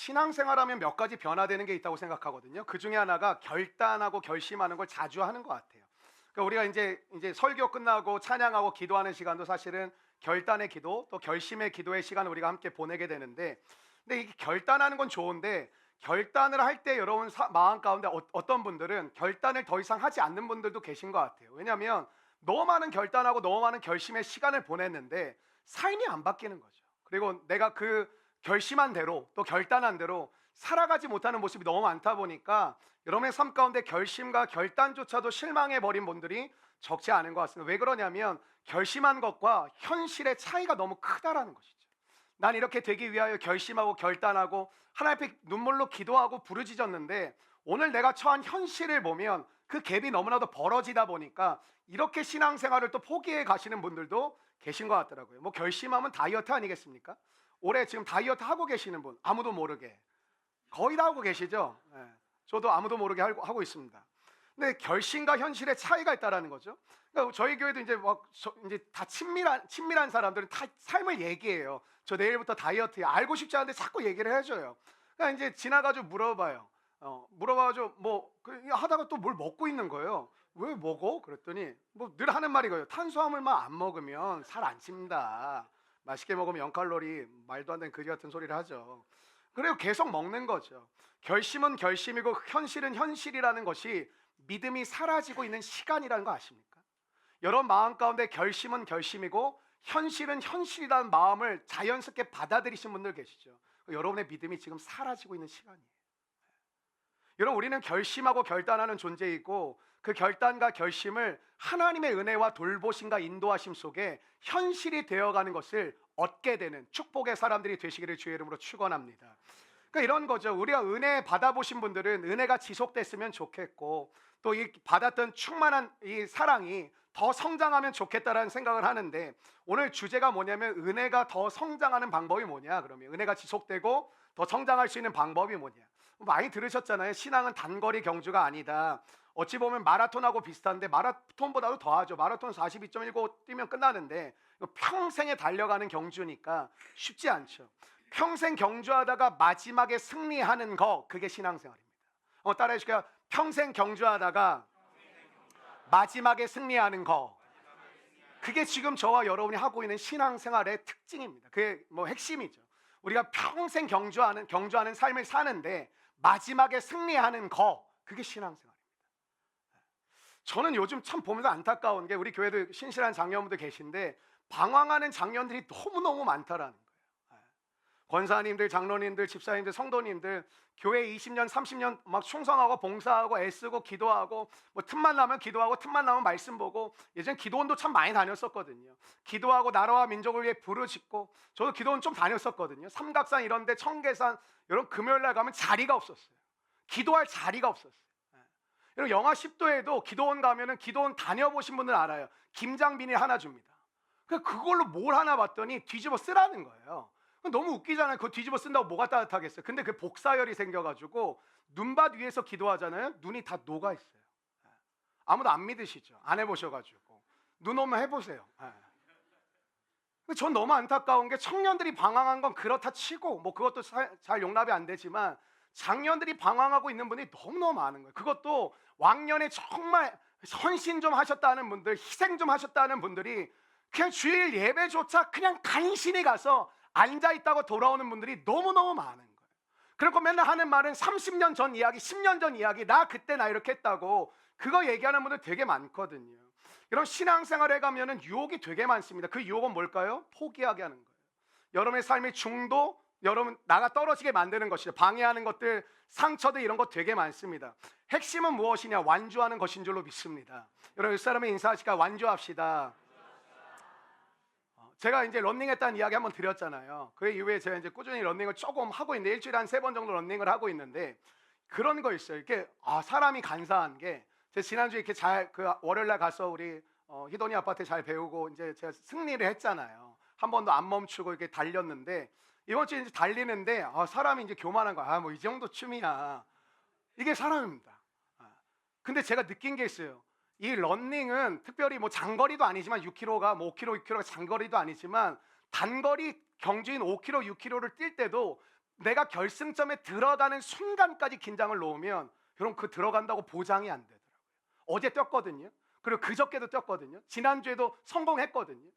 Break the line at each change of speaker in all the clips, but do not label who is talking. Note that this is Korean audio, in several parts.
신앙생활하면 몇 가지 변화되는 게 있다고 생각하거든요. 그 중에 하나가 결단하고 결심하는 걸 자주 하는 것 같아요. 그러니까 우리가 이제 설교 끝나고 찬양하고 기도하는 시간도 사실은 결단의 기도 또 결심의 기도의 시간을 우리가 함께 보내게 되는데, 근데 이 결단하는 건 좋은데 결단을 할 때 여러분 마음 가운데 어떤 분들은 결단을 더 이상 하지 않는 분들도 계신 것 같아요. 왜냐하면 너무 많은 결단하고 너무 많은 결심의 시간을 보냈는데 삶이 안 바뀌는 거죠. 그리고 내가 그 결심한 대로 또 결단한 대로 살아가지 못하는 모습이 너무 많다 보니까 여러분의 삶 가운데 결심과 결단조차도 실망해 버린 분들이 적지 않은 것 같습니다. 왜 그러냐면 결심한 것과 현실의 차이가 너무 크다라는 것이죠. 난 이렇게 되기 위하여 결심하고 결단하고 하나님 앞에 눈물로 기도하고 부르짖었는데 오늘 내가 처한 현실을 보면 그 갭이 너무나도 벌어지다 보니까 이렇게 신앙생활을 또 포기해 가시는 분들도 계신 것 같더라고요. 뭐 결심하면 다이어트 아니겠습니까? 올해 지금 다이어트 하고 계시는 분 아무도 모르게 거의 다 하고 계시죠? 예. 저도 아무도 모르게 하고 있습니다. 근데 결심과 현실의 차이가 있다라는 거죠. 그러니까 저희 교회도 이제 다 친밀한 사람들은 다 삶을 얘기해요. 저 내일부터 다이어트야. 알고 싶지 않은데 자꾸 얘기를 해줘요. 그러니까 이제 지나가지고 물어봐요. 물어봐가지고 하다가 또 뭘 먹고 있는 거예요. 왜 먹어? 그랬더니 뭐 늘 하는 말이 거예요. 탄수화물만 안 먹으면 살 안 찝니다. 맛있게 먹으면 0칼로리, 말도 안 되는 거지 같은 소리를 하죠. 그리고 계속 먹는 거죠. 결심은 결심이고 현실은 현실이라는 것이 믿음이 사라지고 있는 시간이라는 거 아십니까? 여러분 마음 가운데 결심은 결심이고 현실은 현실이라는 마음을 자연스럽게 받아들이신 분들 계시죠. 여러분의 믿음이 지금 사라지고 있는 시간이에요. 여러분 우리는 결심하고 결단하는 존재이고 그 결단과 결심을 하나님의 은혜와 돌보심과 인도하심 속에 현실이 되어가는 것을 얻게 되는 축복의 사람들이 되시기를 주의 이름으로 축원합니다. 그러니까 이런 거죠. 우리가 은혜 받아보신 분들은 은혜가 지속됐으면 좋겠고 또 이 받았던 충만한 이 사랑이 더 성장하면 좋겠다라는 생각을 하는데, 오늘 주제가 뭐냐면 은혜가 더 성장하는 방법이 뭐냐. 그러면 은혜가 지속되고 더 성장할 수 있는 방법이 뭐냐. 많이 들으셨잖아요. 신앙은 단거리 경주가 아니다. 어찌 보면 마라톤하고 비슷한데 마라톤보다도 더하죠. 마라톤 42.19 뛰면 끝나는데 평생에 달려가는 경주니까 쉽지 않죠. 평생 경주하다가 마지막에 승리하는 거, 그게 신앙생활입니다. 따라해 주실게요. 평생 경주하다가 마지막에 승리하는 거, 그게 지금 저와 여러분이 하고 있는 신앙생활의 특징입니다. 그게 뭐 핵심이죠. 우리가 평생 경주하는 삶을 사는데 마지막에 승리하는 거, 그게 신앙생활입니다. 저는 요즘 참 보면서 안타까운 게 우리 교회도 신실한 장로님들 계신데 방황하는 장년들이 너무너무 많다라는 거예요. 권사님들, 장로님들, 집사님들, 성도님들 교회 20년, 30년 막 충성하고 봉사하고 애쓰고 기도하고 뭐 틈만 나면 기도하고 틈만 나면 말씀 보고, 예전 기도원도 참 많이 다녔었거든요. 기도하고 나라와 민족을 위해 부르짖고, 저도 기도원 좀 다녔었거든요. 삼각산 이런 데, 청계산 이런 금요일 날 가면 자리가 없었어요. 기도할 자리가 없었어요. 여러분 영하 10도에도 기도원 가면은, 기도원 다녀보신 분들은 알아요. 김장비닐 하나 줍니다. 그걸로 뭘 하나 봤더니 뒤집어 쓰라는 거예요. 너무 웃기잖아요. 그거 뒤집어 쓴다고 뭐가 따뜻하겠어요. 근데 그 복사열이 생겨가지고 눈밭 위에서 기도하잖아요. 눈이 다 녹아 있어요. 아무도 안 믿으시죠. 안 해보셔가지고. 눈 오면 해보세요. 전 너무 안타까운 게 청년들이 방황한 건 그렇다 치고 뭐 그것도 잘 용납이 안 되지만 장년들이 방황하고 있는 분이 너무너무 많은 거예요. 그것도 왕년에 정말 헌신 좀 하셨다는 분들, 희생 좀 하셨다는 분들이 그냥 주일 예배조차 그냥 간신히 가서 앉아있다고 돌아오는 분들이 너무너무 많은 거예요. 그리고 맨날 하는 말은 30년 전 이야기, 10년 전 이야기, 나 그때 나 이렇게 했다고 그거 얘기하는 분들 되게 많거든요. 이런 신앙생활에 가면은 유혹이 되게 많습니다. 그 유혹은 뭘까요? 포기하게 하는 거예요. 여러분의 삶의 중도, 여러분 나가 떨어지게 만드는 것이죠. 방해하는 것들, 상처들, 이런 것 되게 많습니다. 핵심은 무엇이냐? 완주하는 것인 줄로 믿습니다. 여러분 옆사람에 인사하시까 완주합시다. 제가 이제 런닝했다는 이야기 한번 드렸잖아요. 그 이후에 제가 이제 꾸준히 런닝을 조금 하고 있는데 일주일에 한 3번 정도 런닝을 하고 있는데 그런 거 있어요. 이렇게 사람이 간사한 게, 제가 지난주에 이렇게 월요일 날 가서 우리 희돈이 아파트 잘 배우고 이제 제가 승리를 했잖아요. 한 번도 안 멈추고 이렇게 달렸는데 이번 주에 이제 달리는데 사람이 이제 교만한 거야. 뭐 이 정도 춤이야. 이게 사람입니다. 근데 제가 느낀 게 있어요. 이 런닝은 특별히 뭐 장거리도 아니지만 6km가 뭐 5km, 6km가 장거리도 아니지만 단거리 경주인 5km, 6km를 뛸 때도 내가 결승점에 들어가는 순간까지 긴장을 놓으면 여러분 그 들어간다고 보장이 안 되더라고요. 어제 뛰었거든요. 그리고 그저께도 뛰었거든요. 지난주에도 성공했거든요.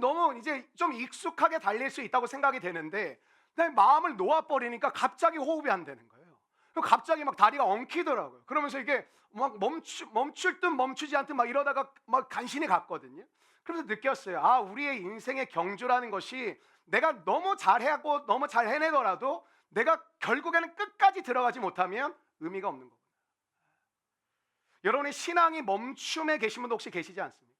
너무 이제 좀 익숙하게 달릴 수 있다고 생각이 되는데 내 마음을 놓아버리니까 갑자기 호흡이 안 되는 거예요. 그리고 갑자기 막 다리가 엉키더라고요. 그러면서 이게 막 멈출 듯 멈추지 않듯 막 이러다가 막 간신히 갔거든요. 그래서 느꼈어요. 아, 우리의 인생의 경주라는 것이 내가 너무 잘하고 너무 잘 해내더라도 내가 결국에는 끝까지 들어가지 못하면 의미가 없는 거구나. 여러분의 신앙이 멈춤에 계신 분도 혹시 계시지 않습니까?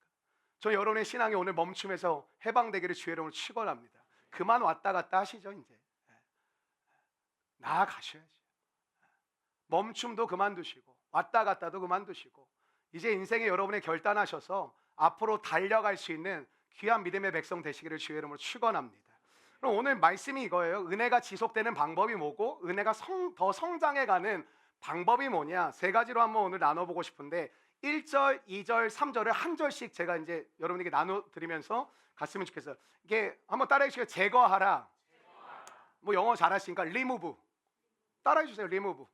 저 여러분의 신앙이 오늘 멈춤에서 해방되기를 주의 이름으로 축원합니다. 그만 왔다 갔다 하시죠. 이제 나아가셔야죠. 멈춤도 그만두시고 왔다 갔다도 그만두시고 이제 인생에 여러분의 결단하셔서 앞으로 달려갈 수 있는 귀한 믿음의 백성 되시기를 주의 이름으로 축원합니다. 그럼 오늘 말씀이 이거예요. 은혜가 지속되는 방법이 뭐고 은혜가 더 성장해가는 방법이 뭐냐, 세 가지로 한번 오늘 나눠보고 싶은데 1절, 2절, 3절을 한 절씩 제가 이제 여러분에게 나눠드리면서 갔으면 좋겠어요. 이게 한번 따라해 주시죠. 제거하라. 뭐 영어 잘하시니까 remove. 따라해 주세요. remove.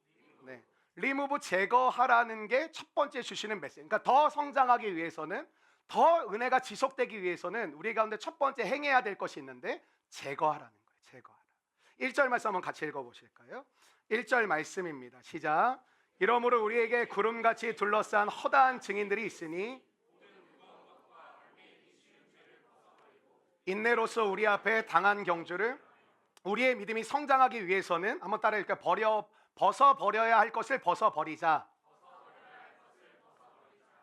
네. remove, 제거하라는 게 첫 번째 주시는 메시지. 그러니까 더 성장하기 위해서는, 더 은혜가 지속되기 위해서는 우리 가운데 첫 번째 행해야 될 것이 있는데 제거하라는 거예요. 제거하라. 1절 말씀 한번 같이 읽어보실까요? 1절 말씀입니다. 시작. 이러므로 우리에게 구름같이 둘러싼 허다한 증인들이 있으니 인내로서 우리 앞에 당한 경주를, 우리의 믿음이 성장하기 위해서는 한번 따라 읽을까요? 벗어버려야 할 것을 벗어버리자.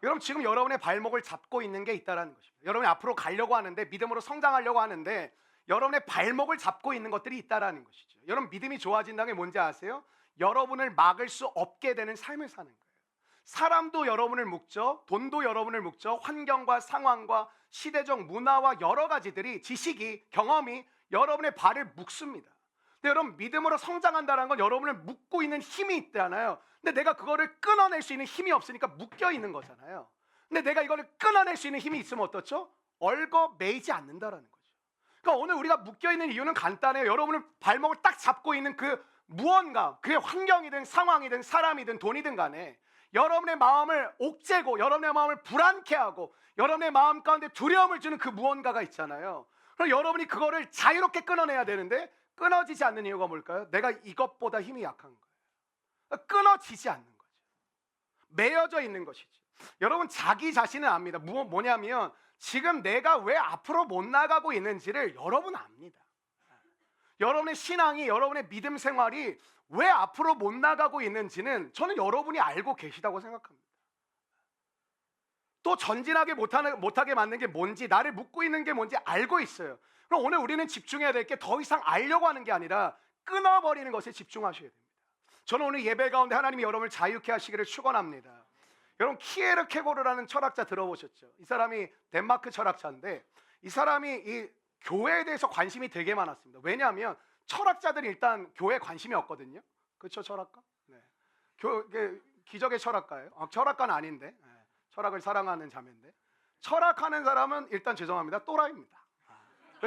여러분 지금 여러분의 발목을 잡고 있는 게 있다는 것입니다. 여러분이 앞으로 가려고 하는데, 믿음으로 성장하려고 하는데 여러분의 발목을 잡고 있는 것들이 있다는 것이죠. 여러분 믿음이 좋아진다는 게 뭔지 아세요? 여러분을 막을 수 없게 되는 삶을 사는 거예요. 사람도 여러분을 묶죠. 돈도 여러분을 묶죠. 환경과 상황과 시대적 문화와 여러 가지들이, 지식이, 경험이 여러분의 발을 묶습니다. 근데 여러분 믿음으로 성장한다는 건 여러분을 묶고 있는 힘이 있잖아요. 근데 내가 그거를 끊어낼 수 있는 힘이 없으니까 묶여 있는 거잖아요. 근데 내가 이거를 끊어낼 수 있는 힘이 있으면 어떻죠? 얽어 매이지 않는다라는 거죠. 그러니까 오늘 우리가 묶여 있는 이유는 간단해요. 여러분을 발목을 딱 잡고 있는 그 무언가, 그게 환경이든 상황이든 사람이든 돈이든 간에 여러분의 마음을 옥죄고 여러분의 마음을 불안케 하고 여러분의 마음 가운데 두려움을 주는 그 무언가가 있잖아요. 그럼 여러분이 그거를 자유롭게 끊어내야 되는데 끊어지지 않는 이유가 뭘까요? 내가 이것보다 힘이 약한 거예요. 끊어지지 않는 거죠. 매여져 있는 것이지. 여러분 자기 자신은 압니다. 뭐냐면 지금 내가 왜 앞으로 못 나가고 있는지를 여러분 압니다. 여러분의 신앙이, 여러분의 믿음 생활이 왜 앞으로 못 나가고 있는지는 저는 여러분이 알고 계시다고 생각합니다. 또 전진하게 못하게 만든 게 뭔지, 나를 묶고 있는 게 뭔지 알고 있어요. 그럼 오늘 우리는 집중해야 될 게 더 이상 알려고 하는 게 아니라 끊어버리는 것에 집중하셔야 됩니다. 저는 오늘 예배 가운데 하나님이 여러분을 자유케 하시기를 축원합니다. 여러분 키에르케고르라는 철학자 들어보셨죠? 이 사람이 덴마크 철학자인데 이 사람이 이 교회에 대해서 관심이 되게 많았습니다. 왜냐하면 철학자들이 일단 교회에 관심이 없거든요. 그렇죠, 철학가? 네. 기적의 철학가예요. 철학가는 아닌데, 네. 철학을 사랑하는 자매인데, 철학하는 사람은 일단 죄송합니다, 또라이입니다.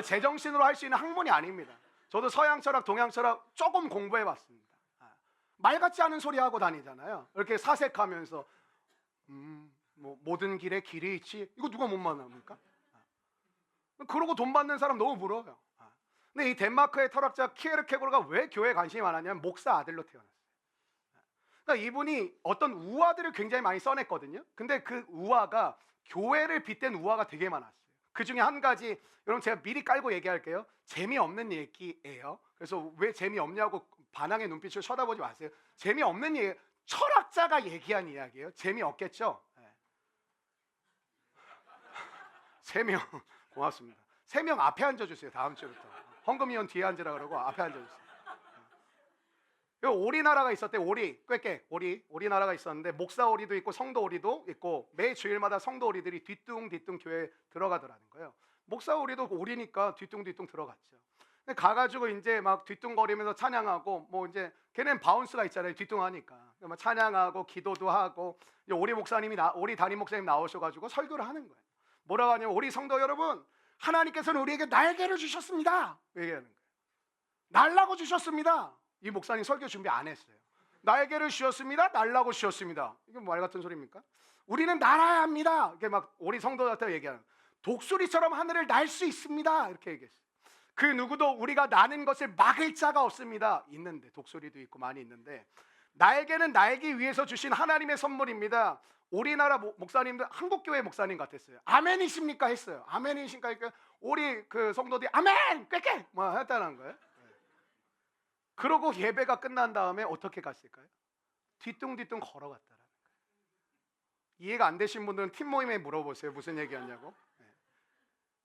제정신으로 할 수 있는 학문이 아닙니다. 저도 서양 철학, 동양 철학 조금 공부해봤습니다. 말 같지 않은 소리 하고 다니잖아요. 이렇게 사색하면서 뭐 모든 길에 길이 있지. 이거 누가 못 만납니까? 그러고 돈 받는 사람 너무 부러워요. 근데 이 덴마크의 철학자 키에르케고르가 왜 교회에 관심이 많았냐면 목사 아들로 태어났어요. 그러니까 이분이 어떤 우화들을 굉장히 많이 써냈거든요. 근데 그 우화가 교회를 빗댄 우화가 되게 많았어요. 그 중에 한 가지, 여러분 제가 미리 깔고 얘기할게요. 재미없는 얘기예요. 그래서 왜 재미없냐고 반항의 눈빛을 쳐다보지 마세요. 재미없는 얘기, 철학자가 얘기한 이야기예요. 재미없겠죠? 네. 3명 고맙습니다. 3명 앞에 앉아주세요. 다음 주부터 헌금위원 뒤에 앉으라 그러고 앞에 앉아주세요. 오리 나라가 있었대. 오리 나라가 있었는데 목사 오리도 있고 성도 오리도 있고 매 주일마다 성도 오리들이 뒤뚱뒤뚱 교회에 들어가더라는 거예요. 목사 오리도 오리니까 뒤뚱뒤뚱 들어갔죠. 가가지고 이제 막 뒤뚱거리면서 찬양하고, 뭐 이제 걔는 바운스가 있잖아요. 뒤뚱하니까 막 찬양하고 기도도 하고, 오리 담임 목사님 나오셔가지고 설교를 하는 거예요. 뭐라고 하냐면, 우리 성도 여러분, 하나님께서는 우리에게 날개를 주셨습니다. 얘기하는 거예요. 날라고 주셨습니다. 이 목사님 설교 준비 안 했어요. 날개를 씌웠습니다. 날라고 씌웠습니다. 이게 말 같은 소리입니까? 우리는 날아야 합니다. 이게 막 우리 성도들한테 얘기하는, 독수리처럼 하늘을 날 수 있습니다. 이렇게 얘기했어요. 그 누구도 우리가 나는 것을 막을 자가 없습니다. 있는데, 독수리도 있고 많이 있는데, 날개는 날기 위해서 주신 하나님의 선물입니다. 우리나라 목사님들 한국교회 목사님 같았어요. 아멘이십니까 했어요. 아멘이십니까? 그러니까 우리 그 성도들이 아멘 꾀꾀 뭐 했다는 거예요. 그러고 예배가 끝난 다음에 어떻게 갔을까요? 뒤뚱뒤뚱 걸어갔다라는 거예요. 이해가 안 되신 분들은 팀 모임에 물어보세요. 무슨 얘기였냐고.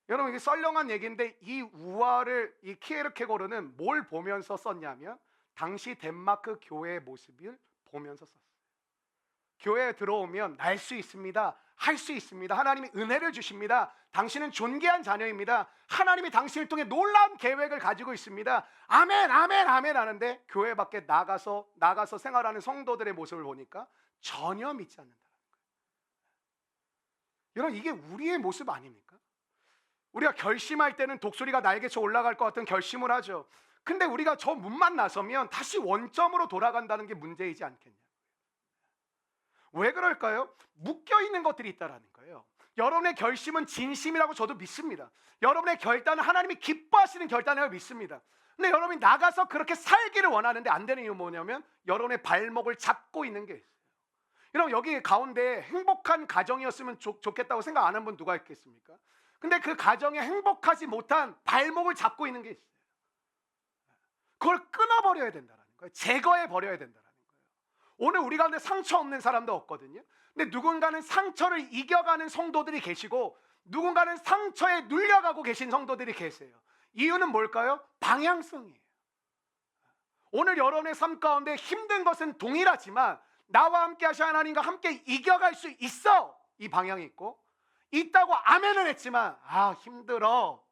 여러분, 이게 썰렁한 얘기인데, 이 우화를, 이 키에르케고르는 뭘 보면서 썼냐면 당시 덴마크 교회의 모습을 보면서 썼어요. 교회에 들어오면 날 수 있습니다. 할 수 있습니다. 하나님이 은혜를 주십니다. 당신은 존귀한 자녀입니다. 하나님이 당신을 통해 놀라운 계획을 가지고 있습니다. 아멘, 아멘, 아멘 하는데 교회 밖에 나가서 생활하는 성도들의 모습을 보니까 전혀 믿지 않는다는 거예요. 여러분, 이게 우리의 모습 아닙니까? 우리가 결심할 때는 독수리가 날개쳐 올라갈 것 같은 결심을 하죠. 근데 우리가 저 문만 나서면 다시 원점으로 돌아간다는 게 문제이지 않겠냐. 왜 그럴까요? 묶여있는 것들이 있다는 거예요. 여러분의 결심은 진심이라고 저도 믿습니다. 여러분의 결단은 하나님이 기뻐하시는 결단이라고 믿습니다. 근데 여러분이 나가서 그렇게 살기를 원하는데 안 되는 이유는 뭐냐면 여러분의 발목을 잡고 있는 게 있어요. 여러분, 여기 가운데 행복한 가정이었으면 좋겠다고 생각 안 한 분 누가 있겠습니까? 근데 그 가정에 행복하지 못한 발목을 잡고 있는 게 있어요. 그걸 끊어버려야 된다는 거예요. 제거해버려야 된다는 거예요. 오늘 우리 가운데 상처 없는 사람도 없거든요. 근데 누군가는 상처를 이겨가는 성도들이 계시고 누군가는 상처에 눌려가고 계신 성도들이 계세요. 이유는 뭘까요? 방향성이에요. 오늘 여러분의 삶 가운데 힘든 것은 동일하지만 나와 함께 하신 하나님과 함께 이겨갈 수 있어, 이 방향이 있고, 있다고 아멘은 했지만 힘들어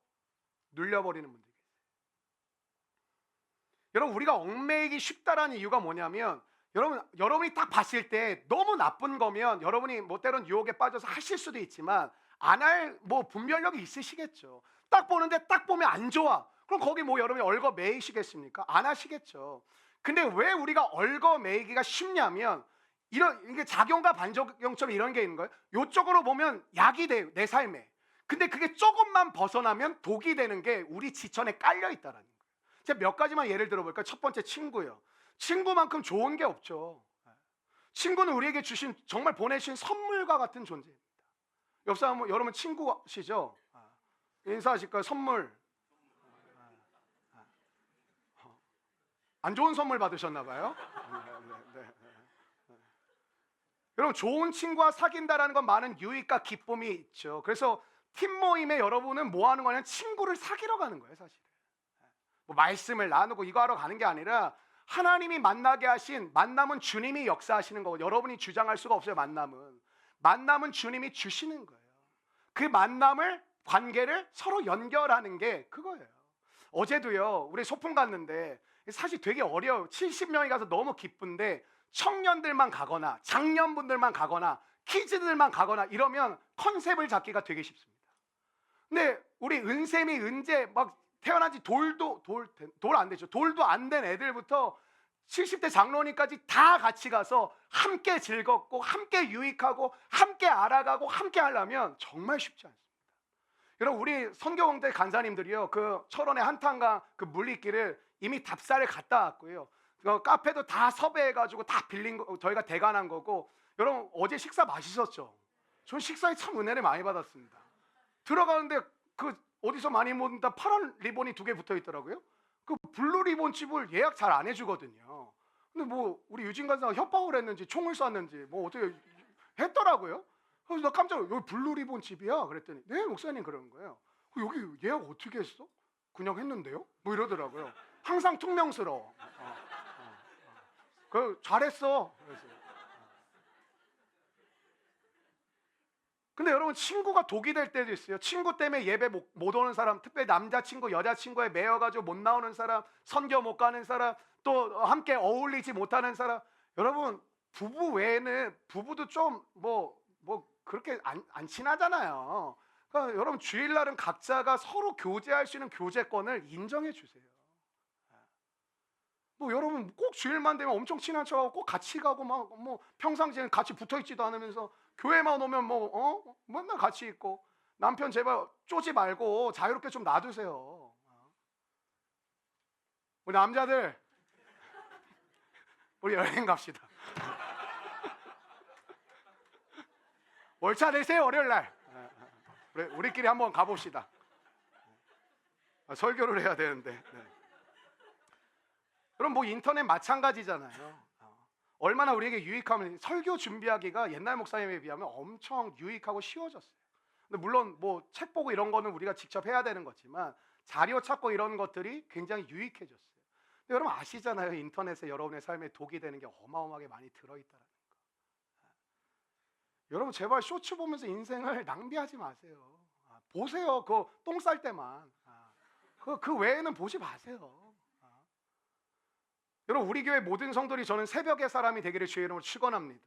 눌려버리는 분들이 계세요. 여러분, 우리가 얽매이기 쉽다라는 이유가 뭐냐면 여러분이 딱 봤을 때 너무 나쁜 거면 여러분이 뭐 때론 유혹에 빠져서 하실 수도 있지만 안 할 분별력이 있으시겠죠. 딱 보는데 딱 보면 안 좋아. 그럼 거기 여러분이 얽어매이시겠습니까? 안 하시겠죠. 근데 왜 우리가 얽어매이기가 쉽냐면 이게 작용과 반작용처럼 이런 게 있는 거예요. 이쪽으로 보면 약이 돼요, 내 삶에. 근데 그게 조금만 벗어나면 독이 되는 게 우리 지천에 깔려 있다라는 거예요. 제가 몇 가지만 예를 들어볼까요? 첫 번째, 친구요. 친구만큼 좋은 게 없죠. 친구는 우리에게 주신, 정말 보내신 선물과 같은 존재입니다. 옆 사람, 여러분 친구시죠? 인사하실까요? 선물. 안 좋은 선물 받으셨나 봐요. 네. 여러분, 좋은 친구와 사귄다라는 건 많은 유익과 기쁨이 있죠. 그래서 팀 모임에 여러분은 뭐 하는 거냐면 친구를 사귀러 가는 거예요, 사실은. 말씀을 나누고 이거 하러 가는 게 아니라 하나님이 만나게 하신, 만남은 주님이 역사하시는 거고, 여러분이 주장할 수가 없어요. 만남은 주님이 주시는 거예요. 그 만남을, 관계를 서로 연결하는 게 그거예요. 어제도요, 우리 소풍 갔는데 사실 되게 어려워요. 70명이 가서 너무 기쁜데 청년들만 가거나 장년분들만 가거나 키즈들만 가거나 이러면 컨셉을 잡기가 되게 쉽습니다. 근데 우리 은샘이, 은재 막 태어난 지 돌 안 되죠. 돌도 안 된 애들부터 70대 장로님까지 다 같이 가서 함께 즐겁고 함께 유익하고 함께 알아가고 함께 하려면 정말 쉽지 않습니다. 여러분, 우리 선교공대 간사님들이요, 그 철원의 한탄강 그 물리길을 이미 답사를 갔다 왔고요. 카페도 다 섭외해가지고 다 빌린 거, 저희가 대관한 거고. 여러분, 어제 식사 맛있었죠? 전 식사에 참 은혜를 많이 받았습니다. 들어가는데 그 어디서 많이 먹는다 파란 리본이 2개 붙어 있더라고요. 그 블루 리본 집을 예약 잘 안 해주거든요. 근데 우리 유진 간사가 협박을 했는지 총을 쐈는지 어떻게 했더라고요. 그래서 나 깜짝 놀랐어요. 여기 블루 리본 집이야? 그랬더니 네, 목사님, 그러는 거예요. 여기 예약 어떻게 했어? 그냥 했는데요? 이러더라고요. 항상 퉁명스러워. 잘했어. 그래서. 근데 여러분, 친구가 독이 될 때도 있어요. 친구 때문에 예배 못 오는 사람, 특별히 남자친구, 여자친구에 매여가지고 못 나오는 사람, 선교 못 가는 사람, 또 함께 어울리지 못하는 사람. 여러분, 부부 외에는, 부부도 좀 그렇게 안 친하잖아요. 그러니까 여러분, 주일날은 각자가 서로 교제할 수 있는 교제권을 인정해 주세요. 뭐 여러분 꼭 주일만 되면 엄청 친한 척하고 꼭 같이 가고 막 뭐 평상시에는 같이 붙어 있지도 않으면서 교회만 오면 뭐 맨날 같이 있고 남편 제발 쪼지 말고 자유롭게 좀 놔두세요. 우리 남자들 우리 여행 갑시다. 월차 내세요 월요일 날. 우리끼리 한번 가봅시다. 설교를 해야 되는데. 네. 그럼 뭐 인터넷 마찬가지잖아요. 얼마나 우리에게 유익하면 설교 준비하기가 옛날 목사님에 비하면 엄청 유익하고 쉬워졌어요. 근데 물론 뭐 책 보고 이런 거는 우리가 직접 해야 되는 거지만 자료 찾고 이런 것들이 굉장히 유익해졌어요. 근데 여러분 아시잖아요. 인터넷에 여러분의 삶에 독이 되는 게 어마어마하게 많이 들어있다는 거. 여러분 제발 쇼츠 보면서 인생을 낭비하지 마세요. 보세요. 그 똥 쌀 때만. 그 외에는 보지 마세요. 여러분 우리 교회 모든 성도들이 저는 새벽의 사람이 되기를 주의 이름으로 축원합니다.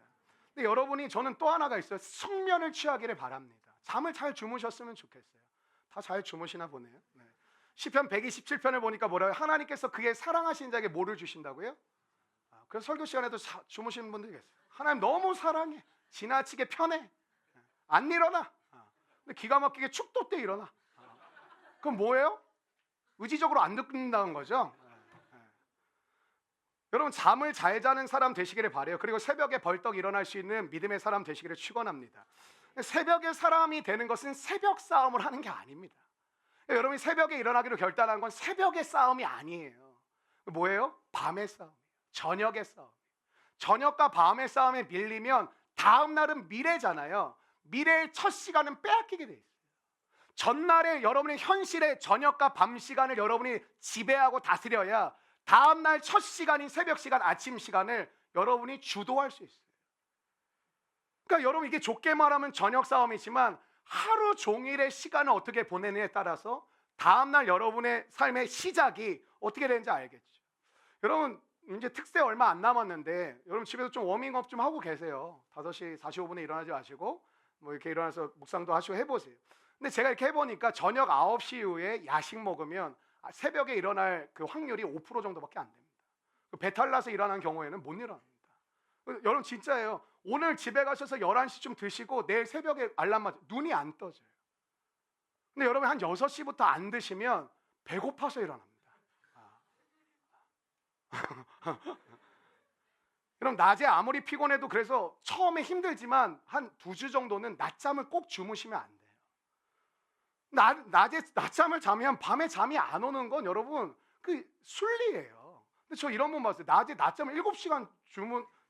근데 여러분이 저는 또 하나가 있어요. 숙면을 취하기를 바랍니다. 잠을 잘 주무셨으면 좋겠어요. 다 잘 주무시나 보네요. 네. 시편 127편을 보니까 뭐라고요? 하나님께서 그의 사랑하신 자에게 뭐를 주신다고요? 그래서 설교 시간에도 주무시는 분들이 계세요. 하나님 너무 사랑해. 지나치게 편해. 안 일어나. 근데 기가 막히게 축도 때 일어나. 그럼 뭐예요? 의지적으로 안 듣는다는 거죠. 여러분 잠을 잘 자는 사람 되시기를 바라요. 그리고 새벽에 벌떡 일어날 수 있는 믿음의 사람 되시기를 축원합니다. 새벽의 사람이 되는 것은 새벽 싸움을 하는 게 아닙니다. 여러분이 새벽에 일어나기로 결단한 건 새벽의 싸움이 아니에요. 뭐예요? 밤의 싸움, 저녁의 싸움. 저녁과 밤의 싸움에 밀리면 다음 날은 미래잖아요. 미래의 첫 시간은 빼앗기게 돼 있어요. 전날에 여러분의 현실의 저녁과 밤 시간을 여러분이 지배하고 다스려야 다음 날 첫 시간인 새벽 시간, 아침 시간을 여러분이 주도할 수 있어요. 그러니까 여러분 이게 좋게 말하면 저녁 싸움이지만 하루 종일의 시간을 어떻게 보내느냐에 따라서 다음 날 여러분의 삶의 시작이 어떻게 되는지 알겠죠. 여러분 이제 특세 얼마 안 남았는데 여러분 집에서 좀 워밍업 좀 하고 계세요. 5시 45분에 일어나지 마시고 뭐 이렇게 일어나서 묵상도 하시고 해보세요. 근데 제가 이렇게 해보니까 저녁 9시 이후에 야식 먹으면 새벽에 일어날 그 확률이 5% 정도밖에 안 됩니다. 배탈 나서 일어나는 경우에는 못 일어납니다. 여러분 진짜예요. 오늘 집에 가셔서 11시쯤 드시고 내일 새벽에 알람 맞아 눈이 안 떠져요. 근데 여러분 한 6시부터 안 드시면 배고파서 일어납니다. 그럼 낮에 아무리 피곤해도 그래서 처음에 힘들지만 한 2주 정도는 낮잠을 꼭 주무시면 안 돼요. 낮에 낮잠을 자면 밤에 잠이 안 오는 건 여러분 그 순리예요. 근데 저 이런 분 봤어요. 낮에 낮잠을 7시간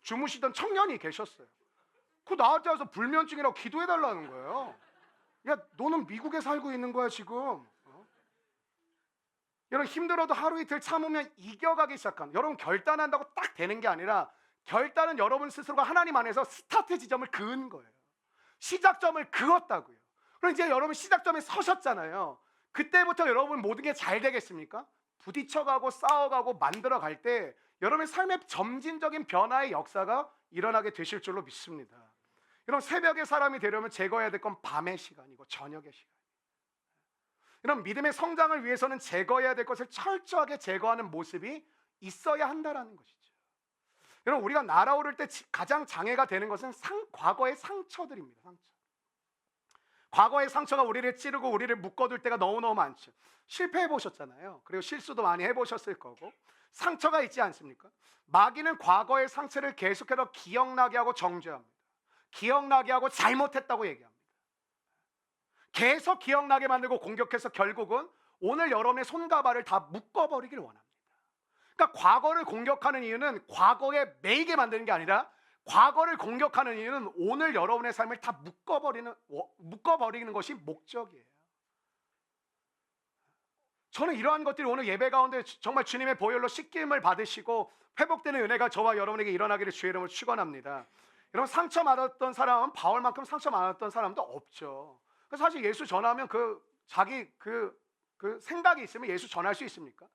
주무시던 청년이 계셨어요. 그 나한테 와서 불면증이라고 기도해달라는 거예요. 야 너는 미국에 살고 있는 거야 지금. 여러분 힘들어도 하루 이틀 참으면 이겨가기 시작한. 여러분 결단한다고 딱 되는 게 아니라 결단은 여러분 스스로가 하나님 안에서 스타트 지점을 그은 거예요. 시작점을 그었다고요. 그럼 이제 여러분 시작점에 서셨잖아요. 그때부터 여러분 모든 게 잘 되겠습니까? 부딪혀가고 싸워가고 만들어갈 때 여러분의 삶의 점진적인 변화의 역사가 일어나게 되실 줄로 믿습니다. 여러분 새벽의 사람이 되려면 제거해야 될 건 밤의 시간이고 저녁의 시간. 여러분 믿음의 성장을 위해서는 제거해야 될 것을 철저하게 제거하는 모습이 있어야 한다는 것이죠. 여러분 우리가 날아오를 때 가장 장애가 되는 것은 과거의 상처들입니다. 과거의 상처가 우리를 찌르고 우리를 묶어둘 때가 너무너무 많죠. 실패해 보셨잖아요. 그리고 실수도 많이 해보셨을 거고 상처가 있지 않습니까? 마귀는 과거의 상처를 계속해서 기억나게 하고 정죄합니다. 기억나게 하고 잘못했다고 얘기합니다. 계속 기억나게 만들고 공격해서 결국은 오늘 여러분의 손과 발을 다 묶어버리길 원합니다. 그러니까 과거를 공격하는 이유는 과거에 매이게 만드는 게 아니라 과거를 공격하는 이유는 오늘 여러분의 삶을 다 묶어버리는 것이 목적이에요. 저는 이러한 것들이 오늘 예배 가운데 정말 주님의 보혈로 씻김을 받으시고 회복되는 은혜가 저와 여러분에게 일어나기를 주의 이름으로 축원합니다. 여러분 상처 받았던 사람은 바울만큼 상처 받았던 사람도 없죠. 그래서 사실 예수 전하면 자기 생각이 있으면 예수 전할 수 있습니까?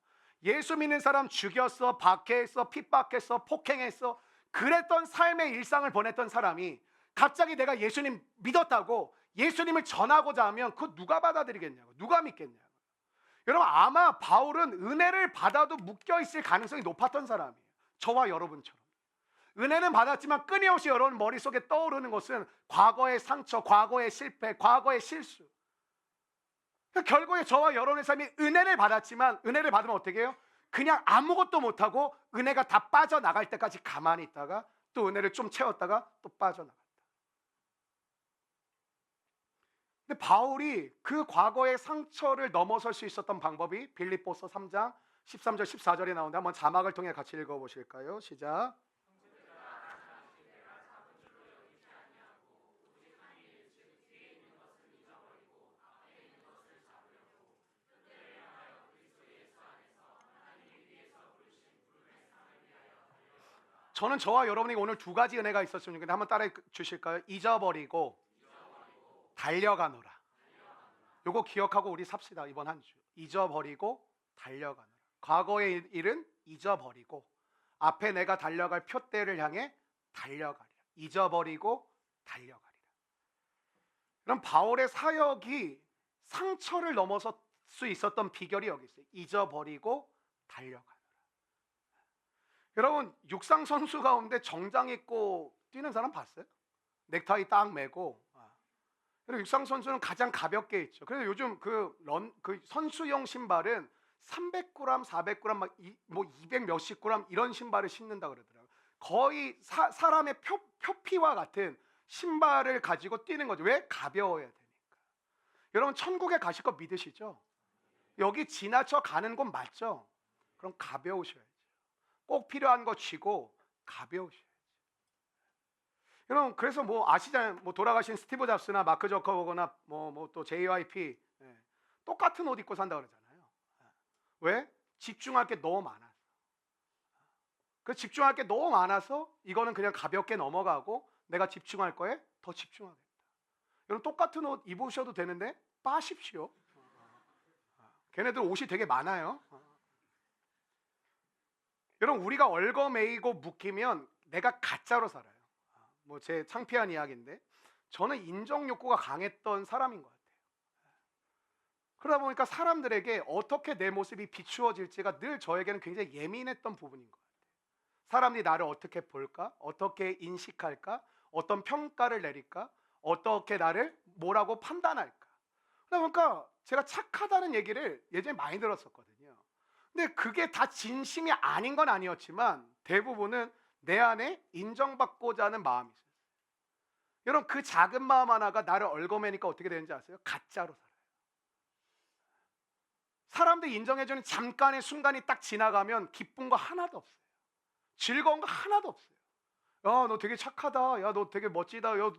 예수 믿는 사람 죽였어, 박해했어, 핍박했어, 폭행했어. 그랬던 삶의 일상을 보냈던 사람이 갑자기 내가 예수님 믿었다고 예수님을 전하고자 하면 그거 누가 받아들이겠냐고, 누가 믿겠냐고. 여러분 아마 바울은 은혜를 받아도 묶여 있을 가능성이 높았던 사람이에요. 저와 여러분처럼. 은혜는 받았지만 끊임없이 여러분 머릿속에 떠오르는 것은 과거의 상처, 과거의 실패, 과거의 실수. 결국에 저와 여러분의 삶이 은혜를 받았지만 은혜를 받으면 어떻게 해요? 그냥 아무것도 못하고 은혜가 다 빠져나갈 때까지 가만히 있다가 또 은혜를 좀 채웠다가 또 빠져나간다. 근데 바울이 그 과거의 상처를 넘어설 수 있었던 방법이 빌립보서 3장 13절 14절에 나오는데 한번 자막을 통해 같이 읽어보실까요? 시작. 저는 저와 여러분이 오늘 두 가지 은혜가 있었으면 좋겠는데 한번 따라해 주실까요? 잊어버리고 달려가노라. 요거 기억하고 우리 삽시다. 이번 한 주. 잊어버리고 달려가노라. 과거의 일은 잊어버리고 앞에 내가 달려갈 표대를 향해 달려가리라. 잊어버리고 달려가리라. 그럼 바울의 사역이 상처를 넘어설 수 있었던 비결이 여기 있어요. 잊어버리고 달려가노라. 여러분 육상 선수 가운데 정장 입고 뛰는 사람 봤어요? 넥타이 딱 매고. 그리고 육상 선수는 가장 가볍게 있죠. 그래서 요즘 그 선수용 신발은 300g, 400g, 뭐 200 몇십 g 이런 신발을 신는다 그러더라고요. 거의 사람의 표피와 같은 신발을 가지고 뛰는 거죠. 왜? 가벼워야 되니까. 여러분 천국에 가실 거 믿으시죠? 여기 지나쳐 가는 곳 맞죠? 그럼 가벼우셔야죠. 꼭 필요한 거 쥐고 가벼우셔야죠. 여러분 그래서 뭐 아시잖아요. 뭐 돌아가신 스티브 잡스나 마크 저커버거나 뭐 또 JYP 똑같은 옷 입고 산다 그러잖아요. 왜? 집중할 게 너무 많아서. 그 집중할 게 너무 많아서 이거는 그냥 가볍게 넘어가고 내가 집중할 거에 더 집중하겠다. 여러분 똑같은 옷 입으셔도 되는데 빠십시오. 걔네들 옷이 되게 많아요. 여러분 우리가 얽어매이고 묶이면 내가 가짜로 살아요. 뭐 제 창피한 이야기인데 저는 인정 욕구가 강했던 사람인 것 같아요. 그러다 보니까 사람들에게 어떻게 내 모습이 비추어질지가 늘 저에게는 굉장히 예민했던 부분인 것 같아요. 사람들이 나를 어떻게 볼까? 어떻게 인식할까? 어떤 평가를 내릴까? 어떻게 나를 뭐라고 판단할까? 그러다 보니까 제가 착하다는 얘기를 예전에 많이 들었었거든요. 근데 그게 다 진심이 아닌 건 아니었지만 대부분은 내 안에 인정받고자 하는 마음이 있어요. 여러분 그 작은 마음 하나가 나를 얽어매니까 어떻게 되는지 아세요? 가짜로 살아요. 사람들이 인정해주는 잠깐의 순간이 딱 지나가면 기쁜 거 하나도 없어요. 즐거운 거 하나도 없어요. 야, 너 되게 착하다. 야, 너 되게 멋지다. 야,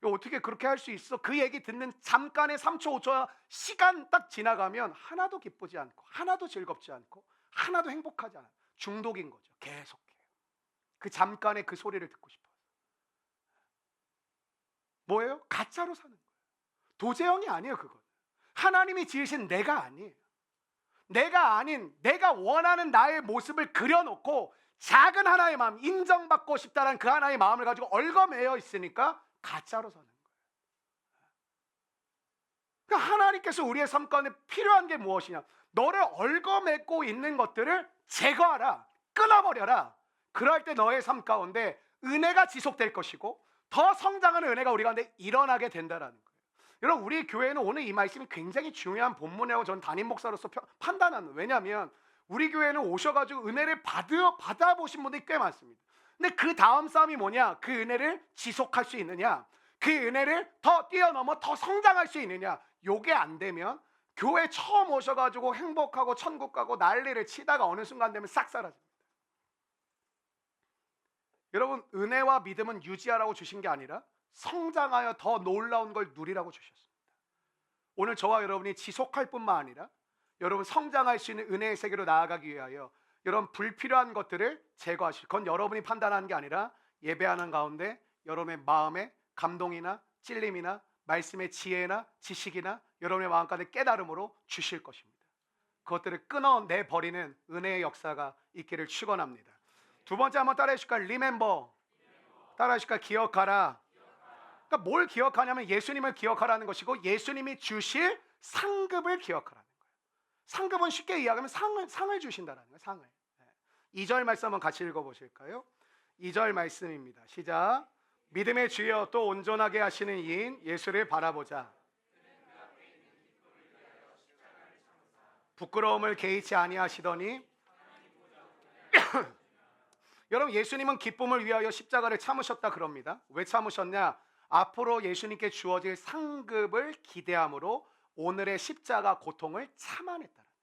어떻게 그렇게 할 수 있어? 그 얘기 듣는 잠깐의 3초, 5초 시간 딱 지나가면 하나도 기쁘지 않고 하나도 즐겁지 않고 하나도 행복하지 않아요. 중독인 거죠. 계속해요. 그 잠깐의 그 소리를 듣고 싶어요. 뭐예요? 가짜로 사는 거예요. 도제형이 아니에요. 그건 하나님이 지으신 내가 아니에요. 내가 아닌 내가 원하는 나의 모습을 그려놓고 작은 하나의 마음, 인정받고 싶다는 그 하나의 마음을 가지고 얽어매여 있으니까 가짜로 사는 거예요. 그러니까 하나님께서 우리의 삶 가운데 필요한 게 무엇이냐? 너를 얽어매고 있는 것들을 제거하라. 끊어버려라. 그럴 때 너의 삶 가운데 은혜가 지속될 것이고 더 성장하는 은혜가 우리 가운데 일어나게 된다라는 거예요. 여러분 우리 교회는 오늘 이 말씀이 굉장히 중요한 본문이라고 저는 담임 목사로서 판단하는. 왜냐하면 우리 교회는 오셔가지고 은혜를 받아보신 분들이 꽤 많습니다. 근데 그 다음 싸움이 뭐냐? 그 은혜를 지속할 수 있느냐? 그 은혜를 더 뛰어넘어 더 성장할 수 있느냐? 요게 안 되면 교회 처음 오셔가지고 행복하고 천국 가고 난리를 치다가 어느 순간 되면 싹 사라집니다. 여러분 은혜와 믿음은 유지하라고 주신 게 아니라 성장하여 더 놀라운 걸 누리라고 주셨습니다. 오늘 저와 여러분이 지속할 뿐만 아니라 여러분 성장할 수 있는 은혜의 세계로 나아가기 위하여 여러분 불필요한 것들을 제거하시고, 그건 여러분이 판단하는 게 아니라 예배하는 가운데 여러분의 마음에 감동이나 찔림이나 말씀의 지혜나 지식이나 여러분의 마음 가운데 깨달음으로 주실 것입니다. 그것들을 끊어내버리는 은혜의 역사가 있기를 축원합니다. 두 번째 한번 따라해 주실까요? Remember. 따라해 주실까요? 기억하라. 그러니까 뭘 기억하냐면 예수님을 기억하라는 것이고 예수님이 주실 상급을 기억하라는 거예요. 상급은 쉽게 이야기하면 상을 주신다는 거예요. 상을. 2절 말씀 한번 같이 읽어보실까요? 2절 말씀입니다. 시작. 믿음의 주여 또 온전하게 하시는 이인 예수를 바라보자. 부끄러움을 개의치 아니하시더니 여러분, 예수님은 기쁨을 위하여 십자가를 참으셨다 그럽니다. 왜 참으셨냐? 앞으로 예수님께 주어질 상급을 기대함으로 오늘의 십자가 고통을 참아냈다는 거예요.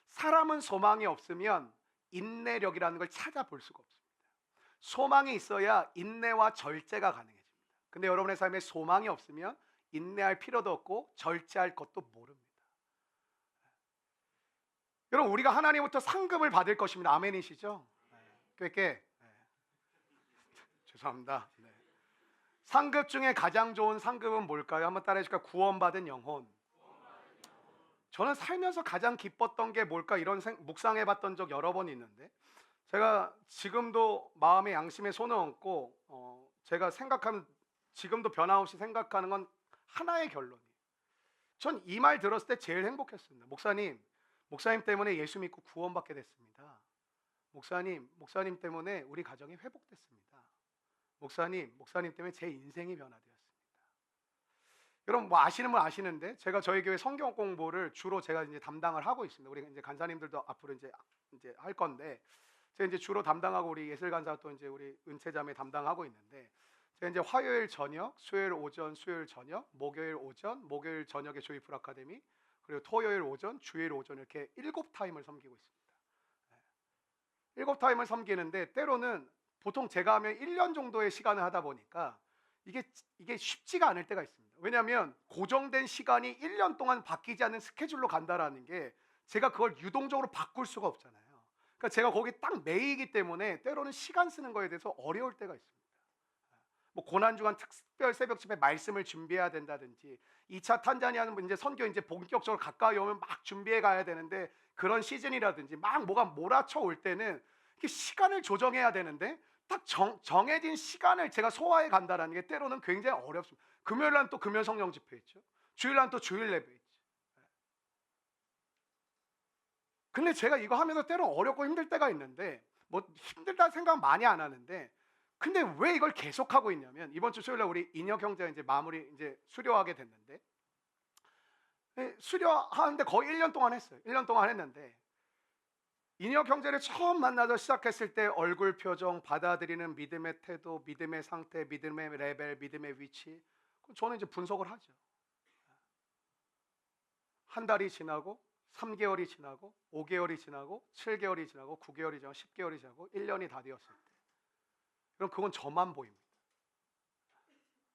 사람은 소망이 없으면 인내력이라는 걸 찾아볼 수가 없습니다. 소망이 있어야 인내와 절제가 가능해집니다. 근데 여러분의 삶에 소망이 없으면 인내할 필요도 없고 절제할 것도 모릅니다. 여러분, 우리가 하나님부터 상급을 받을 것입니다. 아멘이시죠? 꽤 죄송합니다. 네. 상급 중에 가장 좋은 상급은 뭘까요? 한번 따라해 주실까요? 구원받은 영혼. 저는 살면서 가장 기뻤던 게 뭘까 이런 묵상해 봤던 적 여러 번 있는데, 제가 지금도 마음의 양심에 손을 얹고 제가 생각하면 지금도 변함없이 생각하는 건 하나의 결론이에요. 전 이 말 들었을 때 제일 행복했습니다. 목사님 때문에 예수 믿고 구원받게 됐습니다. 목사님 때문에 우리 가정이 회복됐습니다. 목사님 때문에 제 인생이 변화되었습니다. 여러분, 뭐 아시는 분 아시는데, 제가 저희 교회 성경 공부를 주로 제가 이제 담당을 하고 있습니다. 우리 이제 간사님들도 앞으로 이제 할 건데, 제가 이제 주로 담당하고 우리 예술 간사 또 이제 우리 은채자매 담당하고 있는데, 제가 이제 화요일 저녁, 수요일 오전, 수요일 저녁, 목요일 오전, 목요일 저녁에 조이풀 아카데미, 그리고 토요일 오전, 주일 오전 이렇게 7타임을 섬기고 있습니다. 7타임을 섬기는데, 때로는 보통 제가 하면 1년 정도의 시간을 하다 보니까 이게 쉽지가 않을 때가 있습니다. 왜냐하면 고정된 시간이 1년 동안 바뀌지 않는 스케줄로 간다라는 게, 제가 그걸 유동적으로 바꿀 수가 없잖아요. 그러니까 제가 거기 딱 매이기 때문에 때로는 시간 쓰는 거에 대해서 어려울 때가 있습니다. 뭐 고난주간 특별 새벽 집회 말씀을 준비해야 된다든지, 2차 탄자니아는 이제 선교 이제 본격적으로 가까이 오면 막 준비해 가야 되는데, 그런 시즌이라든지 막 뭐가 몰아쳐 올 때는 이렇게 시간을 조정해야 되는데, 딱 정해진 시간을 제가 소화해 간다라는 게 때로는 굉장히 어렵습니다. 금요일 날 또 금요 성령 집회 있죠. 주일 날 또 주일 예배 있죠. 근데 제가 이거 하면서 때로 어렵고 힘들 때가 있는데, 뭐 힘들다는 생각 많이 안 하는데, 근데 왜 이걸 계속하고 있냐면, 이번 주 수요일 날 우리 인혁 형제가 이제 마무리 이제 수료하게 됐는데, 수료하는데 거의 1년 동안 했어요. 1년 동안 했는데, 인혁 형제를 처음 만나서 시작했을 때 얼굴 표정, 받아들이는 믿음의 태도, 믿음의 상태, 믿음의 레벨, 믿음의 위치, 저는 이제 분석을 하죠. 한 달이 지나고 3개월이 지나고 5개월이 지나고 7개월이 지나고 9개월이 지나고 10개월이 지나고 1년이 다 되었을 때, 그럼 그건 저만 보입니다.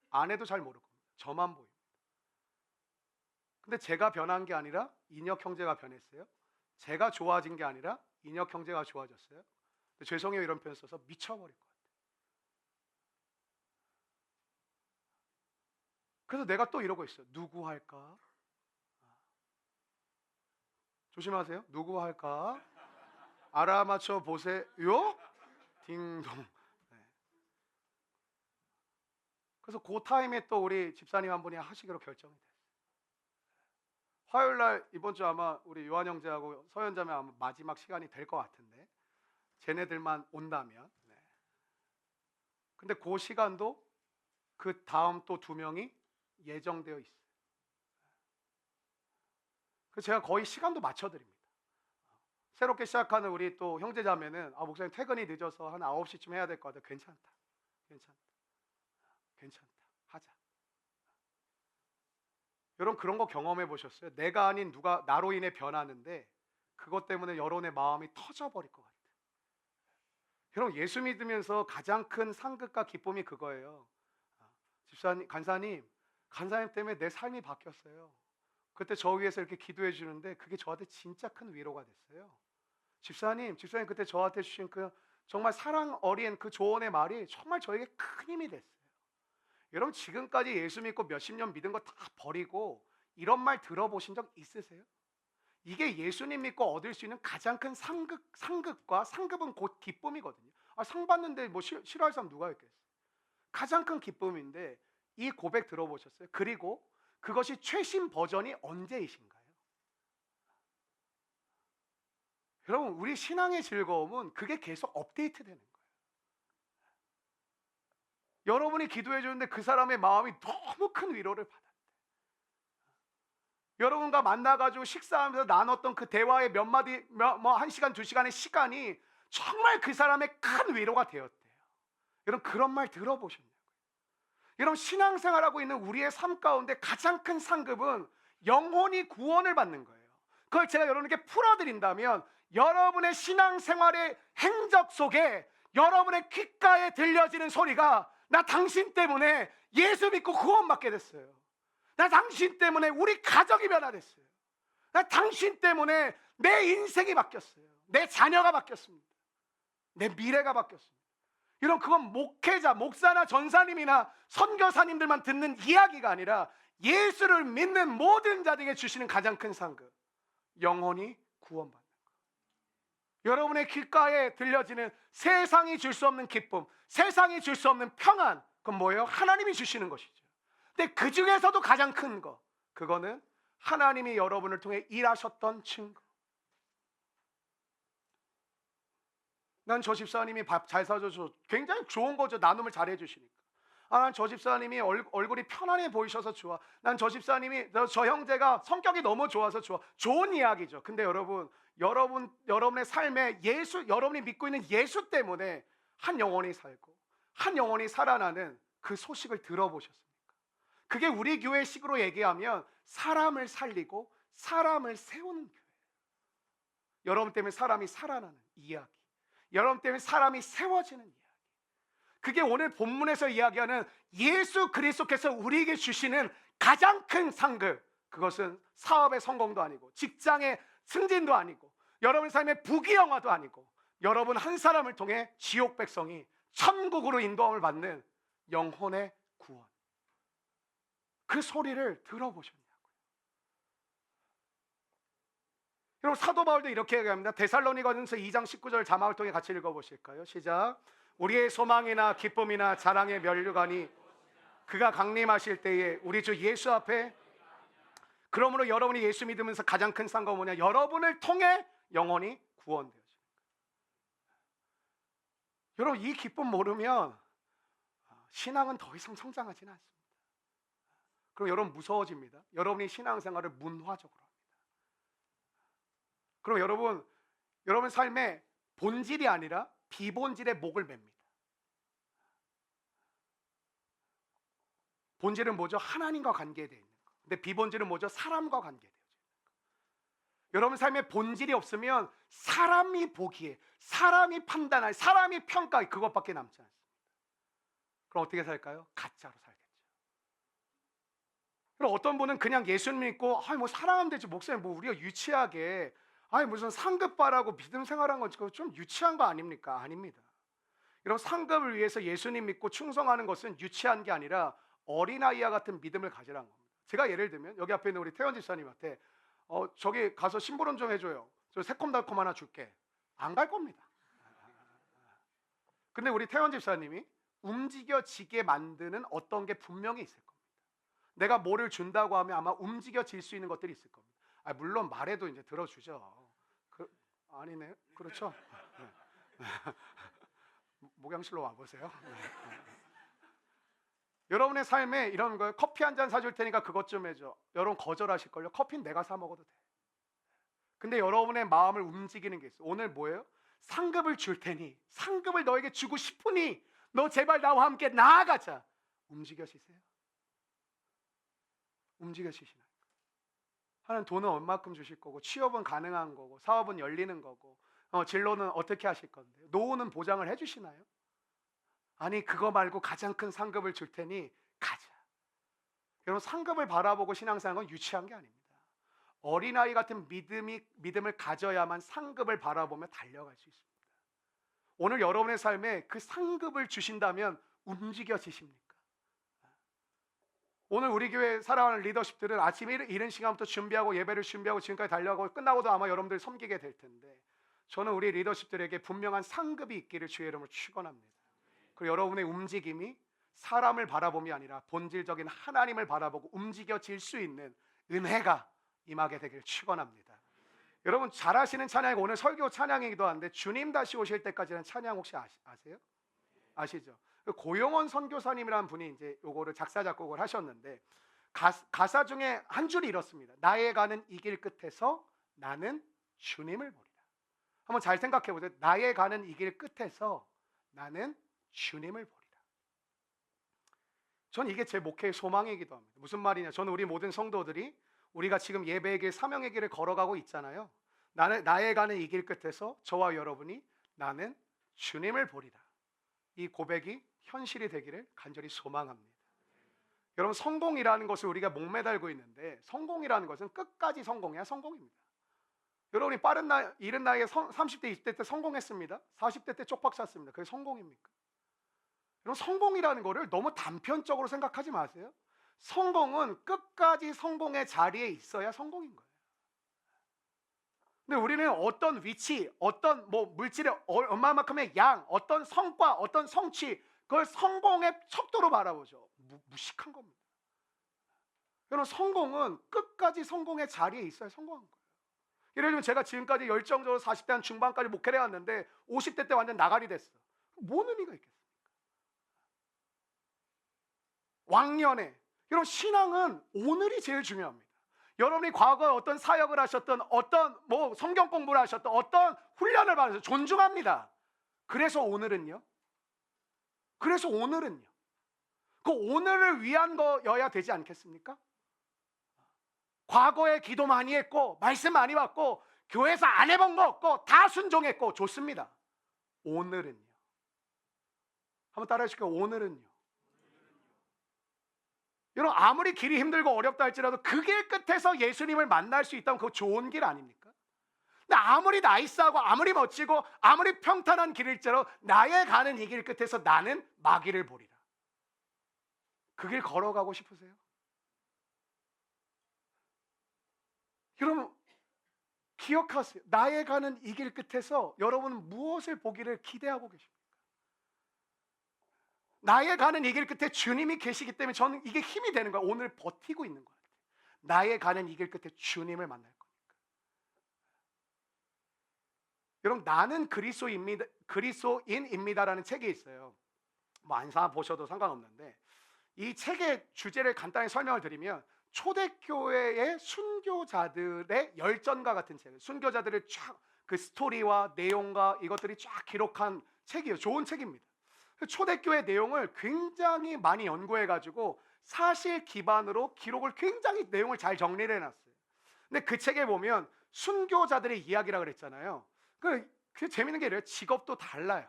아내도 잘 모를 겁니다. 저만 보입니다. 근데 제가 변한 게 아니라 인혁 형제가 변했어요. 제가 좋아진 게 아니라 인혁 형제가 좋아졌어요. 근데 죄송해요 이런 표현 써서 미쳐버릴 것 같아요. 그래서 내가 또 이러고 있어요. 누구 할까? 조심하세요. 누구 할까? 알아맞혀 보세요. 딩동. 네. 그래서 그 타임에 또 우리 집사님 한 분이 하시기로 결정이 됐어요. 화요일 날 이번 주 아마 우리 요한 형제하고 서현 자매 아마 마지막 시간이 될 것 같은데, 쟤네들만 온다면. 네. 근데 그 시간도 그 다음 또 2명이 예정되어 있어요. 그래서 제가 거의 시간도 맞춰드립니다. 새롭게 시작하는 우리 또 형제자매는 목사님 퇴근이 늦어서 한 9시쯤 해야 될 것 같아. 괜찮다. 하자. 여러분, 그런 거 경험해 보셨어요? 내가 아닌 누가 나로 인해 변하는데 그것 때문에 여러분의 마음이 터져버릴 것 같아요. 여러분, 예수 믿으면서 가장 큰 상급과 기쁨이 그거예요. 집사님, 간사님 때문에 내 삶이 바뀌었어요. 그때 저 위해서 이렇게 기도해 주는데 그게 저한테 진짜 큰 위로가 됐어요. 집사님 그때 저한테 주신 그 정말 사랑 어린 그 조언의 말이 정말 저에게 큰 힘이 됐어요. 여러분, 지금까지 예수 믿고 몇십 년 믿은 거 다 버리고 이런 말 들어보신 적 있으세요? 이게 예수님 믿고 얻을 수 있는 가장 큰 상급과 상급은 곧 기쁨이거든요. 상 받는데 뭐 싫어할 사람 누가 있겠어요? 가장 큰 기쁨인데, 이 고백 들어보셨어요? 그리고 그것이 최신 버전이 언제이신가요? 여러분, 우리 신앙의 즐거움은 그게 계속 업데이트되는 거예요. 여러분이 기도해 주는데 그 사람의 마음이 너무 큰 위로를 받았대. 여러분과 만나가지고 식사하면서 나눴던 그 대화의 몇 마디, 뭐 1시간, 2시간의 시간이 정말 그 사람의 큰 위로가 되었대요. 여러분, 그런 말 들어보셨냐고요? 여러분, 신앙생활하고 있는 우리의 삶 가운데 가장 큰 상급은 영혼이 구원을 받는 거예요. 그걸 제가 여러분에게 풀어드린다면, 여러분의 신앙생활의 행적 속에 여러분의 귓가에 들려지는 소리가, 나 당신 때문에 예수 믿고 구원받게 됐어요. 나 당신 때문에 우리 가정이 변화됐어요. 나 당신 때문에 내 인생이 바뀌었어요. 내 자녀가 바뀌었습니다. 내 미래가 바뀌었습니다. 이런, 그건 목회자, 목사나 전사님이나 선교사님들만 듣는 이야기가 아니라 예수를 믿는 모든 자들에게 주시는 가장 큰 상급, 영혼이 구원받는 것. 여러분의 귓가에 들려지는 세상이 줄 수 없는 기쁨, 세상이 줄 수 없는 평안, 그건 뭐예요? 하나님이 주시는 것이죠. 근데 그 중에서도 가장 큰 거, 그거는 하나님이 여러분을 통해 일하셨던 증거. 난 저 집사님이 밥 잘 사줘서 굉장히 좋은 거죠. 나눔을 잘 해주시니까. 난 저 집사님이 얼굴이 편안해 보이셔서 좋아. 난 저 집사님이, 저 형제가 성격이 너무 좋아서 좋아. 좋은 이야기죠. 근데 여러분의 삶에 여러분이 믿고 있는 예수 때문에 한 영혼이 살고 한 영혼이 살아나는 그 소식을 들어보셨습니까? 그게 우리 교회식으로 얘기하면 사람을 살리고 사람을 세우는 교회예요. 여러분 때문에 사람이 살아나는 이야기, 여러분 때문에 사람이 세워지는 이야기, 그게 오늘 본문에서 이야기하는 예수 그리스도께서 우리에게 주시는 가장 큰 상급. 그것은 사업의 성공도 아니고 직장의 승진도 아니고 여러분 삶의 부귀영화도 아니고 여러분 한 사람을 통해 지옥 백성이 천국으로 인도함을 받는 영혼의 구원. 그 소리를 들어보셨냐고요. 여러분, 사도 바울도 이렇게 얘기합니다. 데살로니가전서 2장 19절 자막을 통해 같이 읽어보실까요? 시작. 우리의 소망이나 기쁨이나 자랑의 면류관이 그가 강림하실 때에 우리 주 예수 앞에. 그러므로 여러분이 예수 믿으면서 가장 큰 상관은 뭐냐? 여러분을 통해 영혼이 구원되어집니다. 여러분, 이 기쁨 모르면 신앙은 더 이상 성장하지는 않습니다. 그럼 여러분 무서워집니다. 여러분이 신앙생활을 문화적으로 합니다. 그럼 여러분 삶의 본질이 아니라 비본질의 목을 맵니다. 본질은 뭐죠? 하나님과 관계되어 있는 거. 근데 비본질은 뭐죠? 사람과 관계되어 있는 거. 여러분 삶의 본질이 없으면 사람이 보기에, 사람이 판단할, 사람이 평가할 그것밖에 남지 않습니다. 그럼 어떻게 살까요? 가짜로 살겠죠. 그럼 어떤 분은 그냥 예수 믿고 뭐 사랑하면 되지, 목사님 뭐 우리가 유치하게 무슨 상급바라고 믿음 생활한 건 좀 유치한 거 아닙니까? 아닙니다. 여러분, 상급을 위해서 예수님 믿고 충성하는 것은 유치한 게 아니라 어린아이와 같은 믿음을 가지라는 겁니다. 제가 예를 들면 여기 앞에 있는 우리 태원 집사님한테 저기 가서 심부름 좀 해줘요. 저 새콤달콤 하나 줄게. 안 갈 겁니다. 근데 우리 태원 집사님이 움직여지게 만드는 어떤 게 분명히 있을 겁니다. 내가 뭐를 준다고 하면 아마 움직여질 수 있는 것들이 있을 겁니다. 물론 말해도 이제 들어주죠. 아니네. 그렇죠. 네. 목양실로 와보세요. 네. 여러분의 삶에 이런 거, 커피 한 잔 사줄 테니까 그것 좀 해줘. 여러분 거절하실걸요? 커피는 내가 사 먹어도 돼. 근데 여러분의 마음을 움직이는 게 있어요. 오늘 뭐예요? 상급을 줄 테니, 상급을 너에게 주고 싶으니 너 제발 나와 함께 나아가자. 움직여지세요? 움직여지시나요? 하나님 돈은 얼마큼 주실 거고, 취업은 가능한 거고, 사업은 열리는 거고, 진로는 어떻게 하실 건데요? 노후는 보장을 해주시나요? 아니, 그거 말고 가장 큰 상급을 줄 테니 가자. 여러분, 상급을 바라보고 신앙생활은 건 유치한 게 아닙니다. 어린아이 같은 믿음을 가져야만 상급을 바라보며 달려갈 수 있습니다. 오늘 여러분의 삶에 그 상급을 주신다면 움직여지십니까? 오늘 우리 교회 사랑하는 리더십들은 아침 이른 시간부터 준비하고 예배를 준비하고 지금까지 달려가고 끝나고도 아마 여러분들 섬기게 될 텐데, 저는 우리 리더십들에게 분명한 상급이 있기를 주의 이름으로 축원합니다. 그리고 여러분의 움직임이 사람을 바라봄이 아니라 본질적인 하나님을 바라보고 움직여질 수 있는 은혜가 임하게 되기를 축원합니다. 여러분 잘 아시는 찬양이 오늘 설교 찬양이기도 한데 주님 다시 오실 때까지는 찬양 혹시 아세요? 아시죠? 고용원 선교사님이라는 분이 이제 요거를 작사 작곡을 하셨는데 가사 중에 한 줄이 이렇습니다. 나의 가는 이 길 끝에서 나는 주님을 보리라. 한번 잘 생각해 보세요. 나의 가는 이 길 끝에서 나는 주님을 보리라. 전 이게 제 목회의 소망이기도 합니다. 무슨 말이냐? 저는 우리 모든 성도들이 우리가 지금 예배의 길, 사명의 길을 걸어가고 있잖아요. 나의 가는 이 길 끝에서 저와 여러분이 나는 주님을 보리라. 이 고백이 현실이 되기를 간절히 소망합니다. 여러분 성공이라는 것을 우리가 목매달고 있는데 성공이라는 것은 끝까지 성공해야 성공입니다. 여러분이 이른 나이에 30대, 20대 때 성공했습니다. 40대 때 쪽박 찼습니다. 그게 성공입니까? 여러분 성공이라는 것을 너무 단편적으로 생각하지 마세요. 성공은 끝까지 성공의 자리에 있어야 성공인 거예요. 근데 우리는 어떤 위치, 어떤 물질의 얼마만큼의 양, 어떤 성과, 어떤 성취, 그걸 성공의 척도로 바라보죠. 무식한 겁니다. 여러분 성공은 끝까지 성공의 자리에 있어야 성공한 거예요. 예를 들면 제가 지금까지 열정적으로 40대 한 중반까지 목회를 해왔는데 50대 때 완전 나가리 됐어. 뭔 의미가 있겠습니까? 왕년에 여러분 신앙은 오늘이 제일 중요합니다. 여러분이 과거에 어떤 사역을 하셨던 어떤 성경 공부를 하셨던 어떤 훈련을 받아서 존중합니다. 그래서 오늘은요? 그 오늘을 위한 거여야 되지 않겠습니까? 과거에 기도 많이 했고 말씀 많이 받고 교회에서 안 해본 거 없고 다 순종했고 좋습니다. 오늘은요? 한번 따라해 주실까요? 오늘은요? 여러분 아무리 길이 힘들고 어렵다 할지라도 그 길 끝에서 예수님을 만날 수 있다면 그거 좋은 길 아닙니까? 근데 아무리 나이스하고 아무리 멋지고 아무리 평탄한 길일지라도 나의 가는 이 길 끝에서 나는 마귀를 보리라. 그 길 걸어가고 싶으세요? 여러분 기억하세요. 나의 가는 이 길 끝에서 여러분은 무엇을 보기를 기대하고 계십니까? 나의 가는 이 길 끝에 주님이 계시기 때문에 저는 이게 힘이 되는 거야. 오늘 버티고 있는 거야. 나의 가는 이 길 끝에 주님을 만날 거니까. 여러분 나는 그리스도인입니다라는 책이 있어요. 안 사 보셔도 상관없는데 이 책의 주제를 간단히 설명을 드리면 초대교회의 순교자들의 열전과 같은 책, 순교자들의 쫙 그 스토리와 내용과 이것들이 쫙 기록한 책이에요. 좋은 책입니다. 초대교회 내용을 굉장히 많이 연구해가지고 사실 기반으로 기록을 굉장히 내용을 잘 정리를 해놨어요. 근데 그 책에 보면 순교자들의 이야기라 그랬잖아요. 그 재밌는 게 이래요. 직업도 달라요.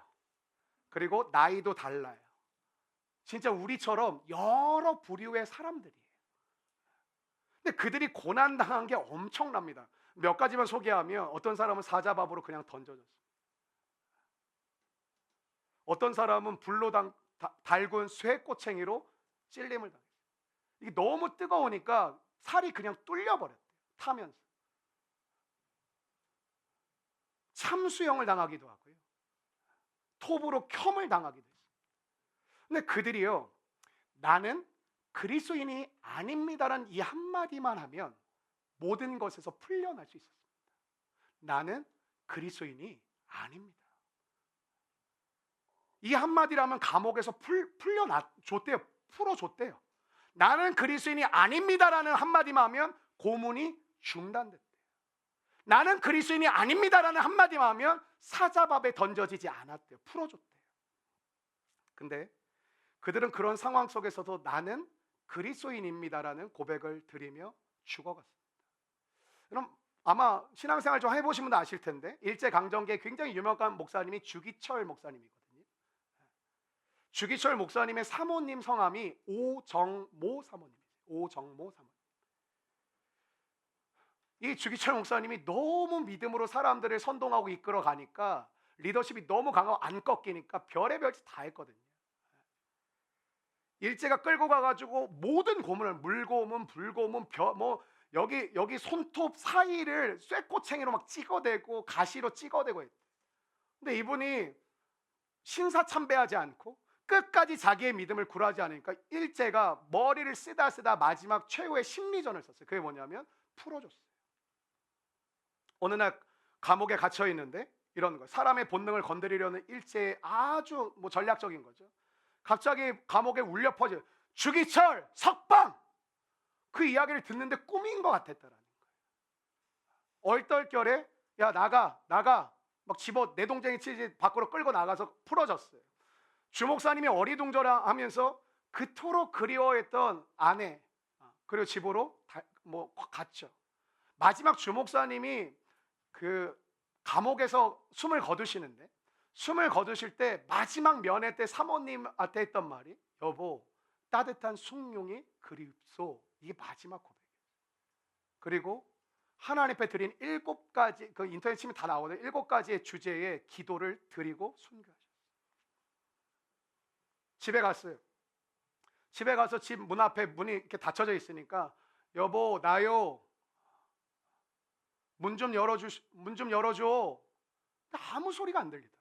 그리고 나이도 달라요. 진짜 우리처럼 여러 부류의 사람들이에요. 근데 그들이 고난당한 게 엄청납니다. 몇 가지만 소개하면 어떤 사람은 사자밥으로 그냥 던져졌어요. 어떤 사람은 불로 달군 쇠꼬챙이로 찔림을 당했어요. 이게 너무 뜨거우니까 살이 그냥 뚫려버렸대요. 타면서. 참수형을 당하기도 하고요. 톱으로 켬을 당하기도 했어요. 근데 그들이요, 나는 그리스도인이 아닙니다라는 이 한마디만 하면 모든 것에서 풀려날 수 있었습니다. 나는 그리스도인이 아닙니다. 이 한마디라면 감옥에서 풀어줬대요. 나는 그리스도인이 아닙니다라는 한마디만 하면 고문이 중단됐대요. 나는 그리스도인이 아닙니다라는 한마디만 하면 사자밥에 던져지지 않았대요. 풀어줬대요. 근데 그들은 그런 상황 속에서도 나는 그리스도인입니다라는 고백을 드리며 죽어갔습니다. 그럼 아마 신앙생활 좀 해보신 분도 아실 텐데 일제강점기에 굉장히 유명한 목사님이 주기철 목사님이거든요. 주기철 목사님의 사모님 성함이 오정모 사모님이세요. 오정모 사모님. 이 주기철 목사님이 너무 믿음으로 사람들을 선동하고 이끌어 가니까 리더십이 너무 강하고 안 꺾이니까 별의별 짓 다 했거든요. 일제가 끌고 가가지고 모든 고문을 물고문, 불고문, 여기 손톱 사이를 쇠꼬챙이로 막 찍어대고 가시로 찍어대고 했대. 근데 이분이 신사참배하지 않고 끝까지 자기의 믿음을 굴하지 않으니까 일제가 머리를 쓰다 마지막 최후의 심리전을 썼어요. 그게 뭐냐면 풀어줬어요. 어느 날 감옥에 갇혀 있는데 이런 거 사람의 본능을 건드리려는 일제의 아주 뭐 전략적인 거죠. 갑자기 감옥에 울려 퍼져 주기철 석방 그 이야기를 듣는데 꿈인 것 같았다라는 거예요. 얼떨결에 야 나가 막 집어 내 동생이 치지 밖으로 끌고 나가서 풀어졌어요. 주목사님이 어리둥절하면서 그토록 그리워했던 아내 그리고 집으로 뭐 갔죠. 마지막 주목사님이 그 감옥에서 숨을 거두시는데 숨을 거두실 때 마지막 면회 때 사모님한테 했던 말이 여보 따뜻한 숭늉이 그립소. 이게 마지막 고백이에요. 그리고 하나님 앞에 드린 7가지 그 인터넷 치면 다 나오거든요. 7가지의 주제의 기도를 드리고 순교하셨어요. 집에 갔어요. 집에 가서 집 문 앞에 문이 이렇게 닫혀져 있으니까 여보 나요 문 좀 열어줘. 아무 소리가 안 들리더래요.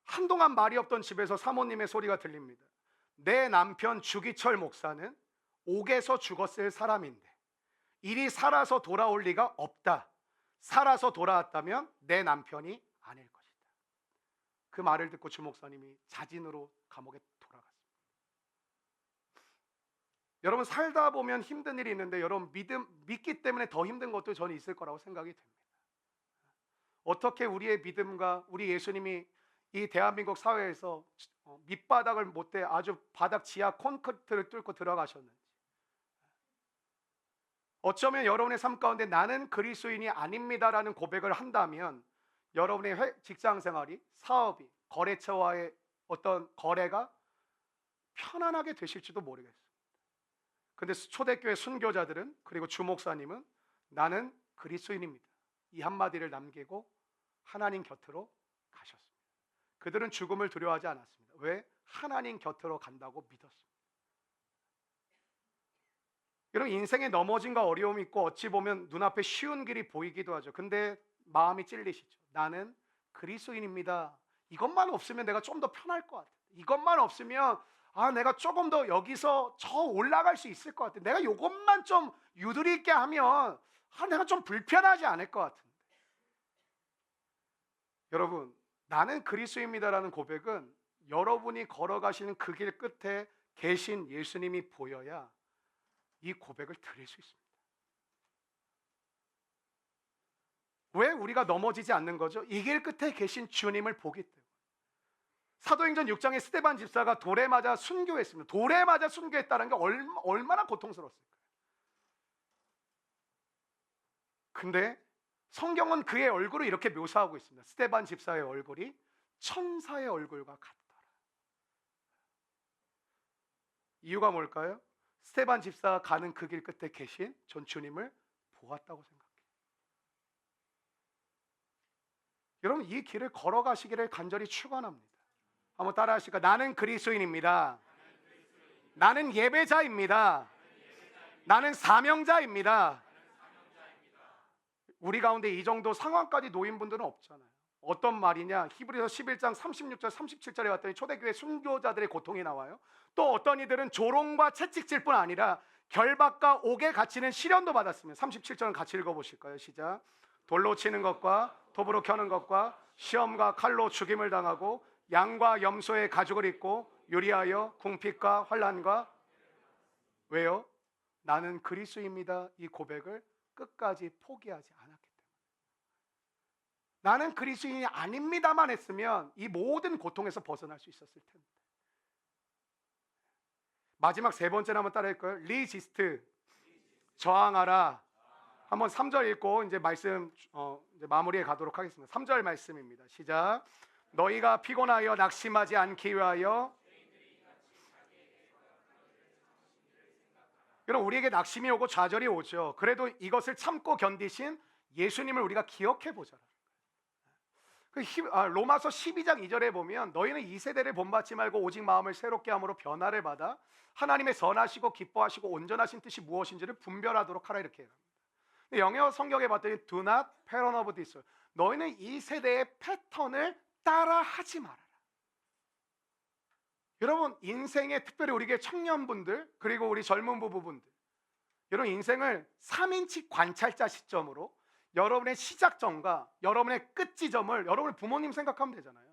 한동안 말이 없던 집에서 사모님의 소리가 들립니다. 내 남편 주기철 목사는 옥에서 죽었을 사람인데 이리 살아서 돌아올 리가 없다. 살아서 돌아왔다면 내 남편이 아닐 것이다. 그 말을 듣고 주 목사님이 자진으로 감옥에 돌아갔습니다. 여러분 살다 보면 힘든 일이 있는데 여러분 믿기 때문에 더 힘든 것도 저는 있을 거라고 생각이 됩니다. 어떻게 우리의 믿음과 우리 예수님이 이 대한민국 사회에서 밑바닥을 못해 아주 바닥 지하 콘크리트를 뚫고 들어가셨는지, 어쩌면 여러분의 삶 가운데 나는 그리스도인이 아닙니다라는 고백을 한다면 여러분의 직장 생활이, 사업이, 거래처와의 어떤 거래가 편안하게 되실지도 모르겠습니다. 근데 초대교회 순교자들은 그리고 주목사님은 나는 그리스도인입니다 이 한마디를 남기고 하나님 곁으로 가셨습니다. 그들은 죽음을 두려워하지 않았습니다. 왜? 하나님 곁으로 간다고 믿었습니다. 여러분 인생에 넘어짐과 어려움이 있고 어찌 보면 눈앞에 쉬운 길이 보이기도 하죠. 근데 마음이 찔리시죠. 나는 그리스도인입니다. 이것만 없으면 내가 좀 더 편할 것 같아요. 이것만 없으면 내가 조금 더 여기서 저 올라갈 수 있을 것 같아. 내가 이것만 좀 유두리 있게 하면 내가 좀 불편하지 않을 것 같은데. 여러분 나는 그리스도입니다라는 고백은 여러분이 걸어가시는 그 길 끝에 계신 예수님이 보여야 이 고백을 드릴 수 있습니다. 왜 우리가 넘어지지 않는 거죠? 이 길 끝에 계신 주님을 보기 때문에. 사도행전 6장에 스데반 집사가 돌에 맞아 순교했습니다. 돌에 맞아 순교했다는 게 얼마나 고통스러웠을까요? 근데 성경은 그의 얼굴을 이렇게 묘사하고 있습니다. 스데반 집사의 얼굴이 천사의 얼굴과 같더라. 이유가 뭘까요? 스데반 집사가 가는 그 길 끝에 계신 전 주님을 보았다고 생각해요. 여러분 이 길을 걸어가시기를 간절히 축원합니다. 한번 따라 하실까요? 나는 그리스도인입니다. 나는 예배자입니다. 나는 사명자입니다. 우리 가운데 이 정도 상황까지 놓인 분들은 없잖아요. 어떤 말이냐? 히브리서 11장 36절 37절에 봤더니 초대교회 순교자들의 고통이 나와요. 또 어떤 이들은 조롱과 채찍질 뿐 아니라 결박과 옥에 갇히는 시련도 받았습니다. 37절은 같이 읽어보실까요? 시작. 돌로 치는 것과 톱으로 켜는 것과 시험과 칼로 죽임을 당하고 양과 염소의 가죽을 입고 요리하여 궁핍과 환난과 왜요? 나는 그리스도입니다. 이 고백을 끝까지 포기하지 않았기 때문에. 나는 그리스도인이 아닙니다만 했으면 이 모든 고통에서 벗어날 수 있었을 텐데. 마지막 세 번째는 한번 따라할까요? 리지스트, 저항하라. 한번 3절 읽고 이제 말씀 이제 마무리해 가도록 하겠습니다. 3절 말씀입니다. 시작. 너희가 피곤하여 낙심하지 않기 위하여. 여러분 우리에게 낙심이 오고 좌절이 오죠. 그래도 이것을 참고 견디신 예수님을 우리가 기억해 보자. 로마서 12장 2절에 보면 너희는 이 세대를 본받지 말고 오직 마음을 새롭게 함으로 변화를 받아 하나님의 선하시고 기뻐하시고 온전하신 뜻이 무엇인지를 분별하도록 하라 이렇게 합니다. 영어 성경에 봤더니 do not pattern of this. 너희는 이 세대의 패턴을 따라하지 말아라. 여러분 인생에 특별히 우리의 청년분들 그리고 우리 젊은 부부분들, 여러분 인생을 3인치 관찰자 시점으로 여러분의 시작점과 여러분의 끝 지점을, 여러분의 부모님 생각하면 되잖아요.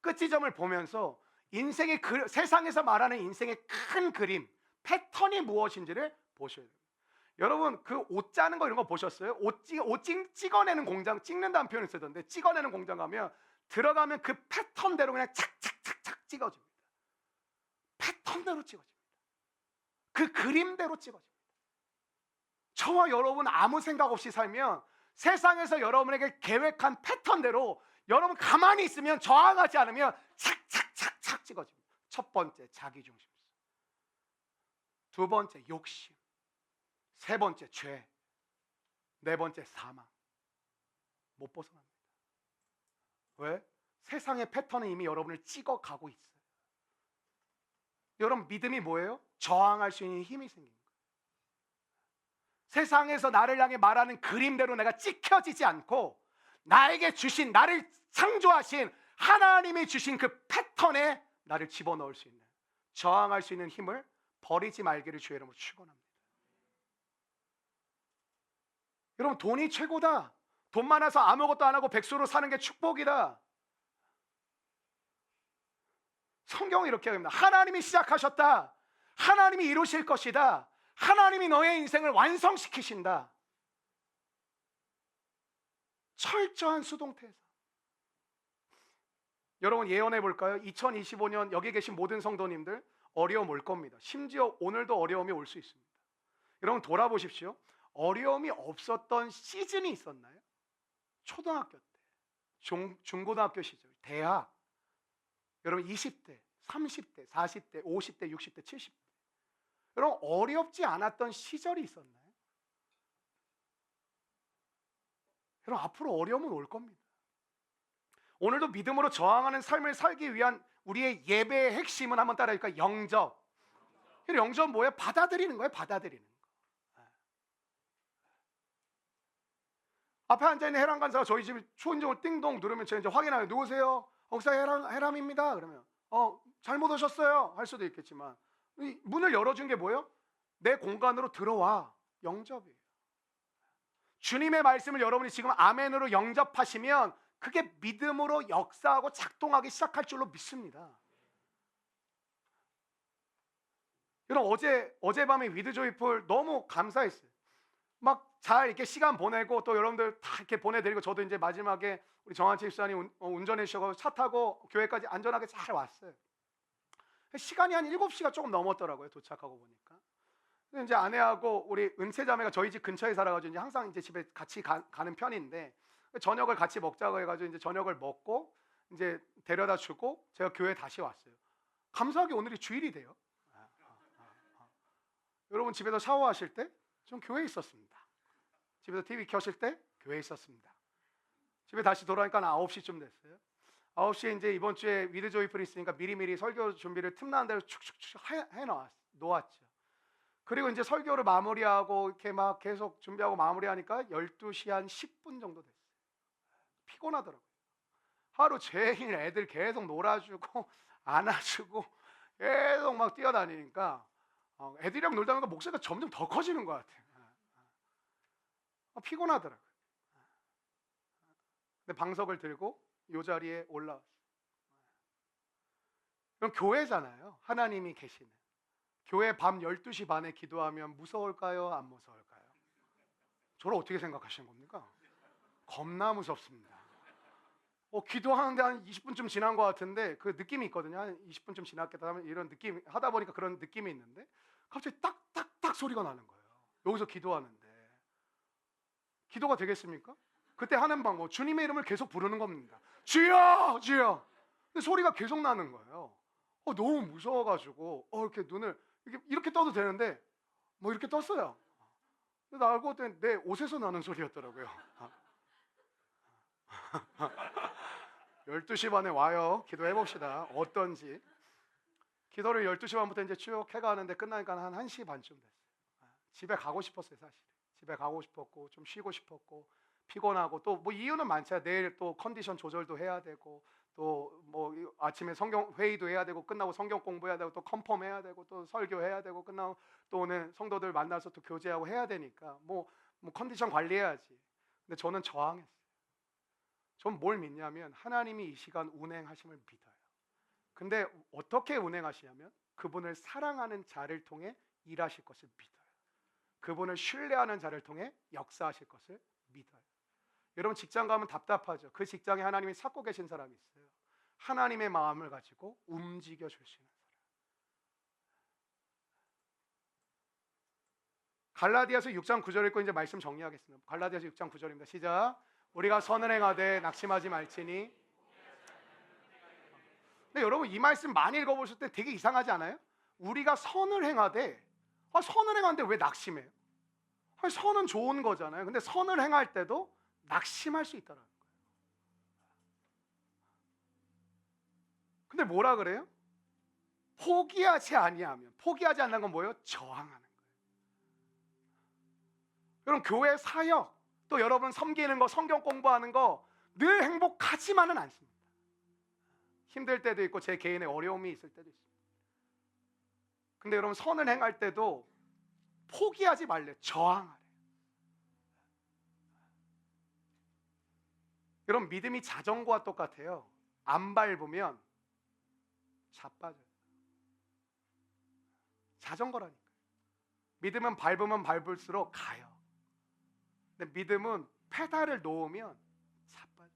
끝 지점을 보면서 인생의 세상에서 말하는 인생의 큰 그림, 패턴이 무엇인지를 보셔야 돼요. 여러분 그 옷 짜는 거 이런 거 보셨어요? 옷 찍어내는 공장, 찍는다는 표현을 쓰던데, 찍어내는 공장 가면 들어가면 그 패턴대로 그냥 착착착착 찍어집니다. 패턴대로 찍어집니다. 그 그림대로 찍어집니다. 저와 여러분 아무 생각 없이 살면 세상에서 여러분에게 계획한 패턴대로 여러분 가만히 있으면, 저항하지 않으면 착착착착 찍어집니다. 첫 번째 자기중심성, 두 번째 욕심, 세 번째 죄, 네 번째 사망. 못 벗어납니다. 왜? 세상의 패턴은 이미 여러분을 찍어가고 있어요. 여러분 믿음이 뭐예요? 저항할 수 있는 힘이 생긴 거예요. 세상에서 나를 향해 말하는 그림대로 내가 찍혀지지 않고 나에게 주신, 나를 창조하신 하나님이 주신 그 패턴에 나를 집어넣을 수 있는, 저항할 수 있는 힘을 버리지 말기를 주의 이름으로 축원합니다. 여러분 돈이 최고다, 돈 많아서 아무것도 안 하고 백수로 사는 게 축복이다. 성경은 이렇게 합니다. 하나님이 시작하셨다, 하나님이 이루실 것이다, 하나님이 너의 인생을 완성시키신다. 철저한 수동태에서. 여러분 예언해 볼까요? 2025년 여기 계신 모든 성도님들 어려움 올 겁니다. 심지어 오늘도 어려움이 올 수 있습니다. 여러분 돌아보십시오. 어려움이 없었던 시즌이 있었나요? 초등학교 때, 중고등학교 시절, 대학, 여러분 20대, 30대, 40대, 50대, 60대, 70대, 여러분 어렵지 않았던 시절이 있었나요? 여러분 앞으로 어려움은 올 겁니다. 오늘도 믿음으로 저항하는 삶을 살기 위한 우리의 예배의 핵심은 한번 따라할까요? 영접. 영접 뭐예요? 받아들이는 거예요. 받아들이는 거. 앞에 앉아있는 해람 간사가 저희 집 초인종을 띵동 누르면 제가 이제 확인하요. 누구세요? 목사 해람입니다. 그러면 잘못 오셨어요 할 수도 있겠지만, 문을 열어준 게 뭐예요? 내 공간으로 들어와. 영접이에요. 주님의 말씀을 여러분이 지금 아멘으로 영접하시면 그게 믿음으로 역사하고 작동하기 시작할 줄로 믿습니다. 여러분 어젯밤에 위드 조이풀 너무 감사했어요. 막 잘 이렇게 시간 보내고 또 여러분들 다 이렇게 보내드리고, 저도 이제 마지막에 우리 정한채 집사님 운전해 주셔서 차 타고 교회까지 안전하게 잘 왔어요. 시간이 한 7시가 조금 넘었더라고요, 도착하고 보니까. 근데 이제 아내하고 우리 은채자매가 저희 집 근처에 살아가지고 이제 항상 이제 집에 같이 가는 편인데, 저녁을 같이 먹자고 해가지고 이제 저녁을 먹고 이제 데려다 주고 제가 교회 다시 왔어요. 감사하게 오늘이 주일이 돼요. 여러분 집에서 샤워하실 때 전 교회에 있었습니다. 집에서 TV 켜실 때 교회에 있었습니다. 집에 다시 돌아오니까 9시쯤 됐어요. 9시에 이제 이번 주에 위드 조이풀이 있으니까 미리미리 설교 준비를 틈나는 대로 축축축 놓았죠. 그리고 이제 설교를 마무리하고 이렇게 막 계속 준비하고 마무리하니까 12시 한 10분 정도 됐어요. 피곤하더라고요. 하루 종일 애들 계속 놀아주고 안아주고 계속 막 뛰어다니니까 애들이랑 놀다 보니까 목소리가 점점 더 커지는 것 같아요. 피곤하더라고요. 근데 방석을 들고 이 자리에 올라왔어요. 그럼 교회잖아요. 하나님이 계시는 교회. 밤 12시 반에 기도하면 무서울까요? 안 무서울까요? 저를 어떻게 생각하시는 겁니까? 겁나 무섭습니다. 기도하는데 한 20분쯤 지난 것 같은데 그 느낌이 있거든요. 한 20분쯤 지났겠다 하면 이런 느낌, 하다 보니까 그런 느낌이 있는데 갑자기 딱딱딱 소리가 나는 거예요. 여기서 기도하는데 기도가 되겠습니까? 그때 하는 방법, 주님의 이름을 계속 부르는 겁니다. 주여! 주여! 근데 소리가 계속 나는 거예요. 너무 무서워가지고 이렇게 눈을 이렇게 떠도 되는데 뭐 이렇게 떴어요. 근데 알고 봤더니 내 옷에서 나는 소리였더라고요. 12시 반에 와요. 기도해봅시다. 어떤지. 기도를 12시 반부터 이제 쭉 해가는데 끝나니까 한 1시 반쯤 됐어요. 집에 가고 싶었어요, 사실. 집에 가고 싶었고 좀 쉬고 싶었고 피곤하고 또 뭐 이유는 많죠. 내일 또 컨디션 조절도 해야 되고 또 뭐 아침에 성경 회의도 해야 되고 끝나고 성경 공부해야 되고 또 컨펌 해야 되고 또 설교해야 되고 끝나고 또 오늘 성도들 만나서 또 교제하고 해야 되니까 뭐 컨디션 관리해야지. 근데 저는 저항했어요. 전 뭘 믿냐면 하나님이 이 시간 운행하심을 믿어요. 근데 어떻게 운행하시냐면 그분을 사랑하는 자를 통해 일하실 것을 믿어요. 그분을 신뢰하는 자를 통해 역사하실 것을 믿어요. 여러분 직장 가면 답답하죠. 그 직장에 하나님이 찾고 계신 사람이 있어요. 하나님의 마음을 가지고 움직여 줄 수 있는 사람. 갈라디아서 6장 9절 읽고 이제 말씀 정리하겠습니다. 갈라디아서 6장 9절입니다. 시작. 우리가 선을 행하되 낙심하지 말지니. 근데 여러분 이 말씀 많이 읽어보실 때 되게 이상하지 않아요? 우리가 선을 행하되, 선을 행하는데 왜 낙심해요? 선은 좋은 거잖아요. 근데 선을 행할 때도 낙심할 수 있다는 거예요. 근데 뭐라 그래요? 포기하지 아니하면, 포기하지 않는 건 뭐예요? 저항하는 거예요. 여러분 교회 사역, 또 여러분 섬기는 거, 성경 공부하는 거 늘 행복하지만은 않습니다. 힘들 때도 있고 제 개인의 어려움이 있을 때도 있습니다. 근데 여러분 선을 행할 때도 포기하지 말래. 저항하래. 여러분 믿음이 자전거와 똑같아요. 안 밟으면 자빠져요. 자전거라니까요. 믿음은 밟으면 밟을수록 가요. 근데 믿음은 페달을 놓으면 자빠져요.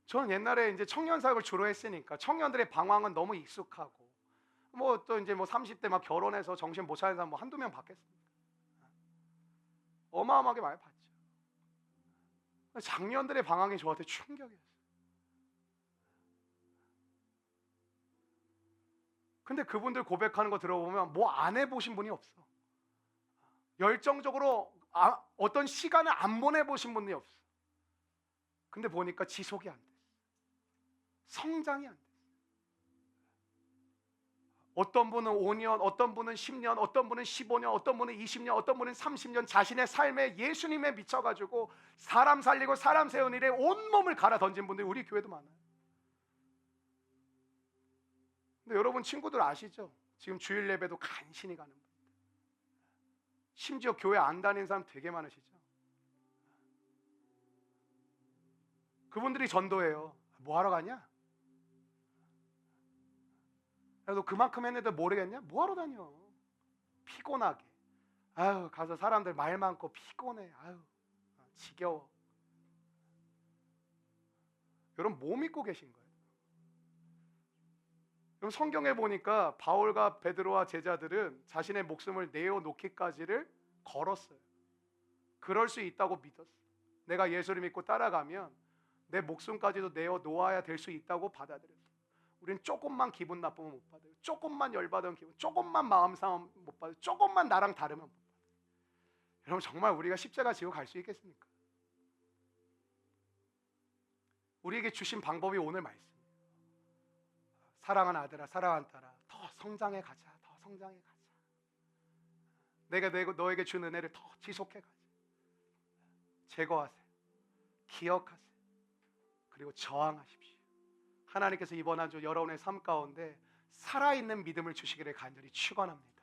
저는 옛날에 이제 청년 사역을 주로 했으니까 청년들의 방황은 너무 익숙하고, 뭐 또 이제 뭐 30대 막 결혼해서 정신 못 차리는 사람 뭐 한두 명 봤겠습니까? 어마어마하게 많이 봤죠. 장년들의 방황이 저한테 충격이었어요. 근데 그분들 고백하는 거 들어보면 뭐 안 해보신 분이 없어. 열정적으로 어떤 시간을 안 보내보신 분이 없어. 근데 보니까 지속이 안 돼. 성장이 안 돼. 어떤 분은 5년, 어떤 분은 10년, 어떤 분은 15년, 어떤 분은 20년, 어떤 분은 30년 자신의 삶에 예수님에 미쳐가지고 사람 살리고 사람 세운 일에 온몸을 갈아 던진 분들이 우리 교회도 많아요. 근데 여러분 친구들 아시죠? 지금 주일 예배도 간신히 가는 분, 심지어 교회 안 다니는 사람 되게 많으시죠? 그분들이 전도해요. 뭐 하러 가냐? 그래도 그만큼 했는데 모르겠냐? 뭐 하러 다녀? 피곤하게. 아유, 가서 사람들 말 많고 피곤해. 아유, 지겨워. 여러분 뭐 믿고 계신 거예요? 여러분 성경에 보니까 바울과 베드로와 제자들은 자신의 목숨을 내어놓기까지를 걸었어요. 그럴 수 있다고 믿었어요. 내가 예수를 믿고 따라가면 내 목숨까지도 내어놓아야 될 수 있다고 받아들였어요. 우리는 조금만 기분 나쁘면 못 받아요. 조금만 열받으면 기분, 조금만 마음 상하면 못 받아요. 조금만 나랑 다르면 못 받아요. 여러분 정말 우리가 십자가 지고 갈 수 있겠습니까? 우리에게 주신 방법이 오늘 말씀이에요. 사랑하는 아들아, 사랑하는 딸아, 더 성장해 가자. 더 성장해 가자. 내가 너에게 준 은혜를 더 지속해 가자. 제거하세요. 기억하세요. 그리고 저항하십시오. 하나님께서 이번 한 주 여러분의 삶 가운데 살아있는 믿음을 주시기를 간절히 축원합니다.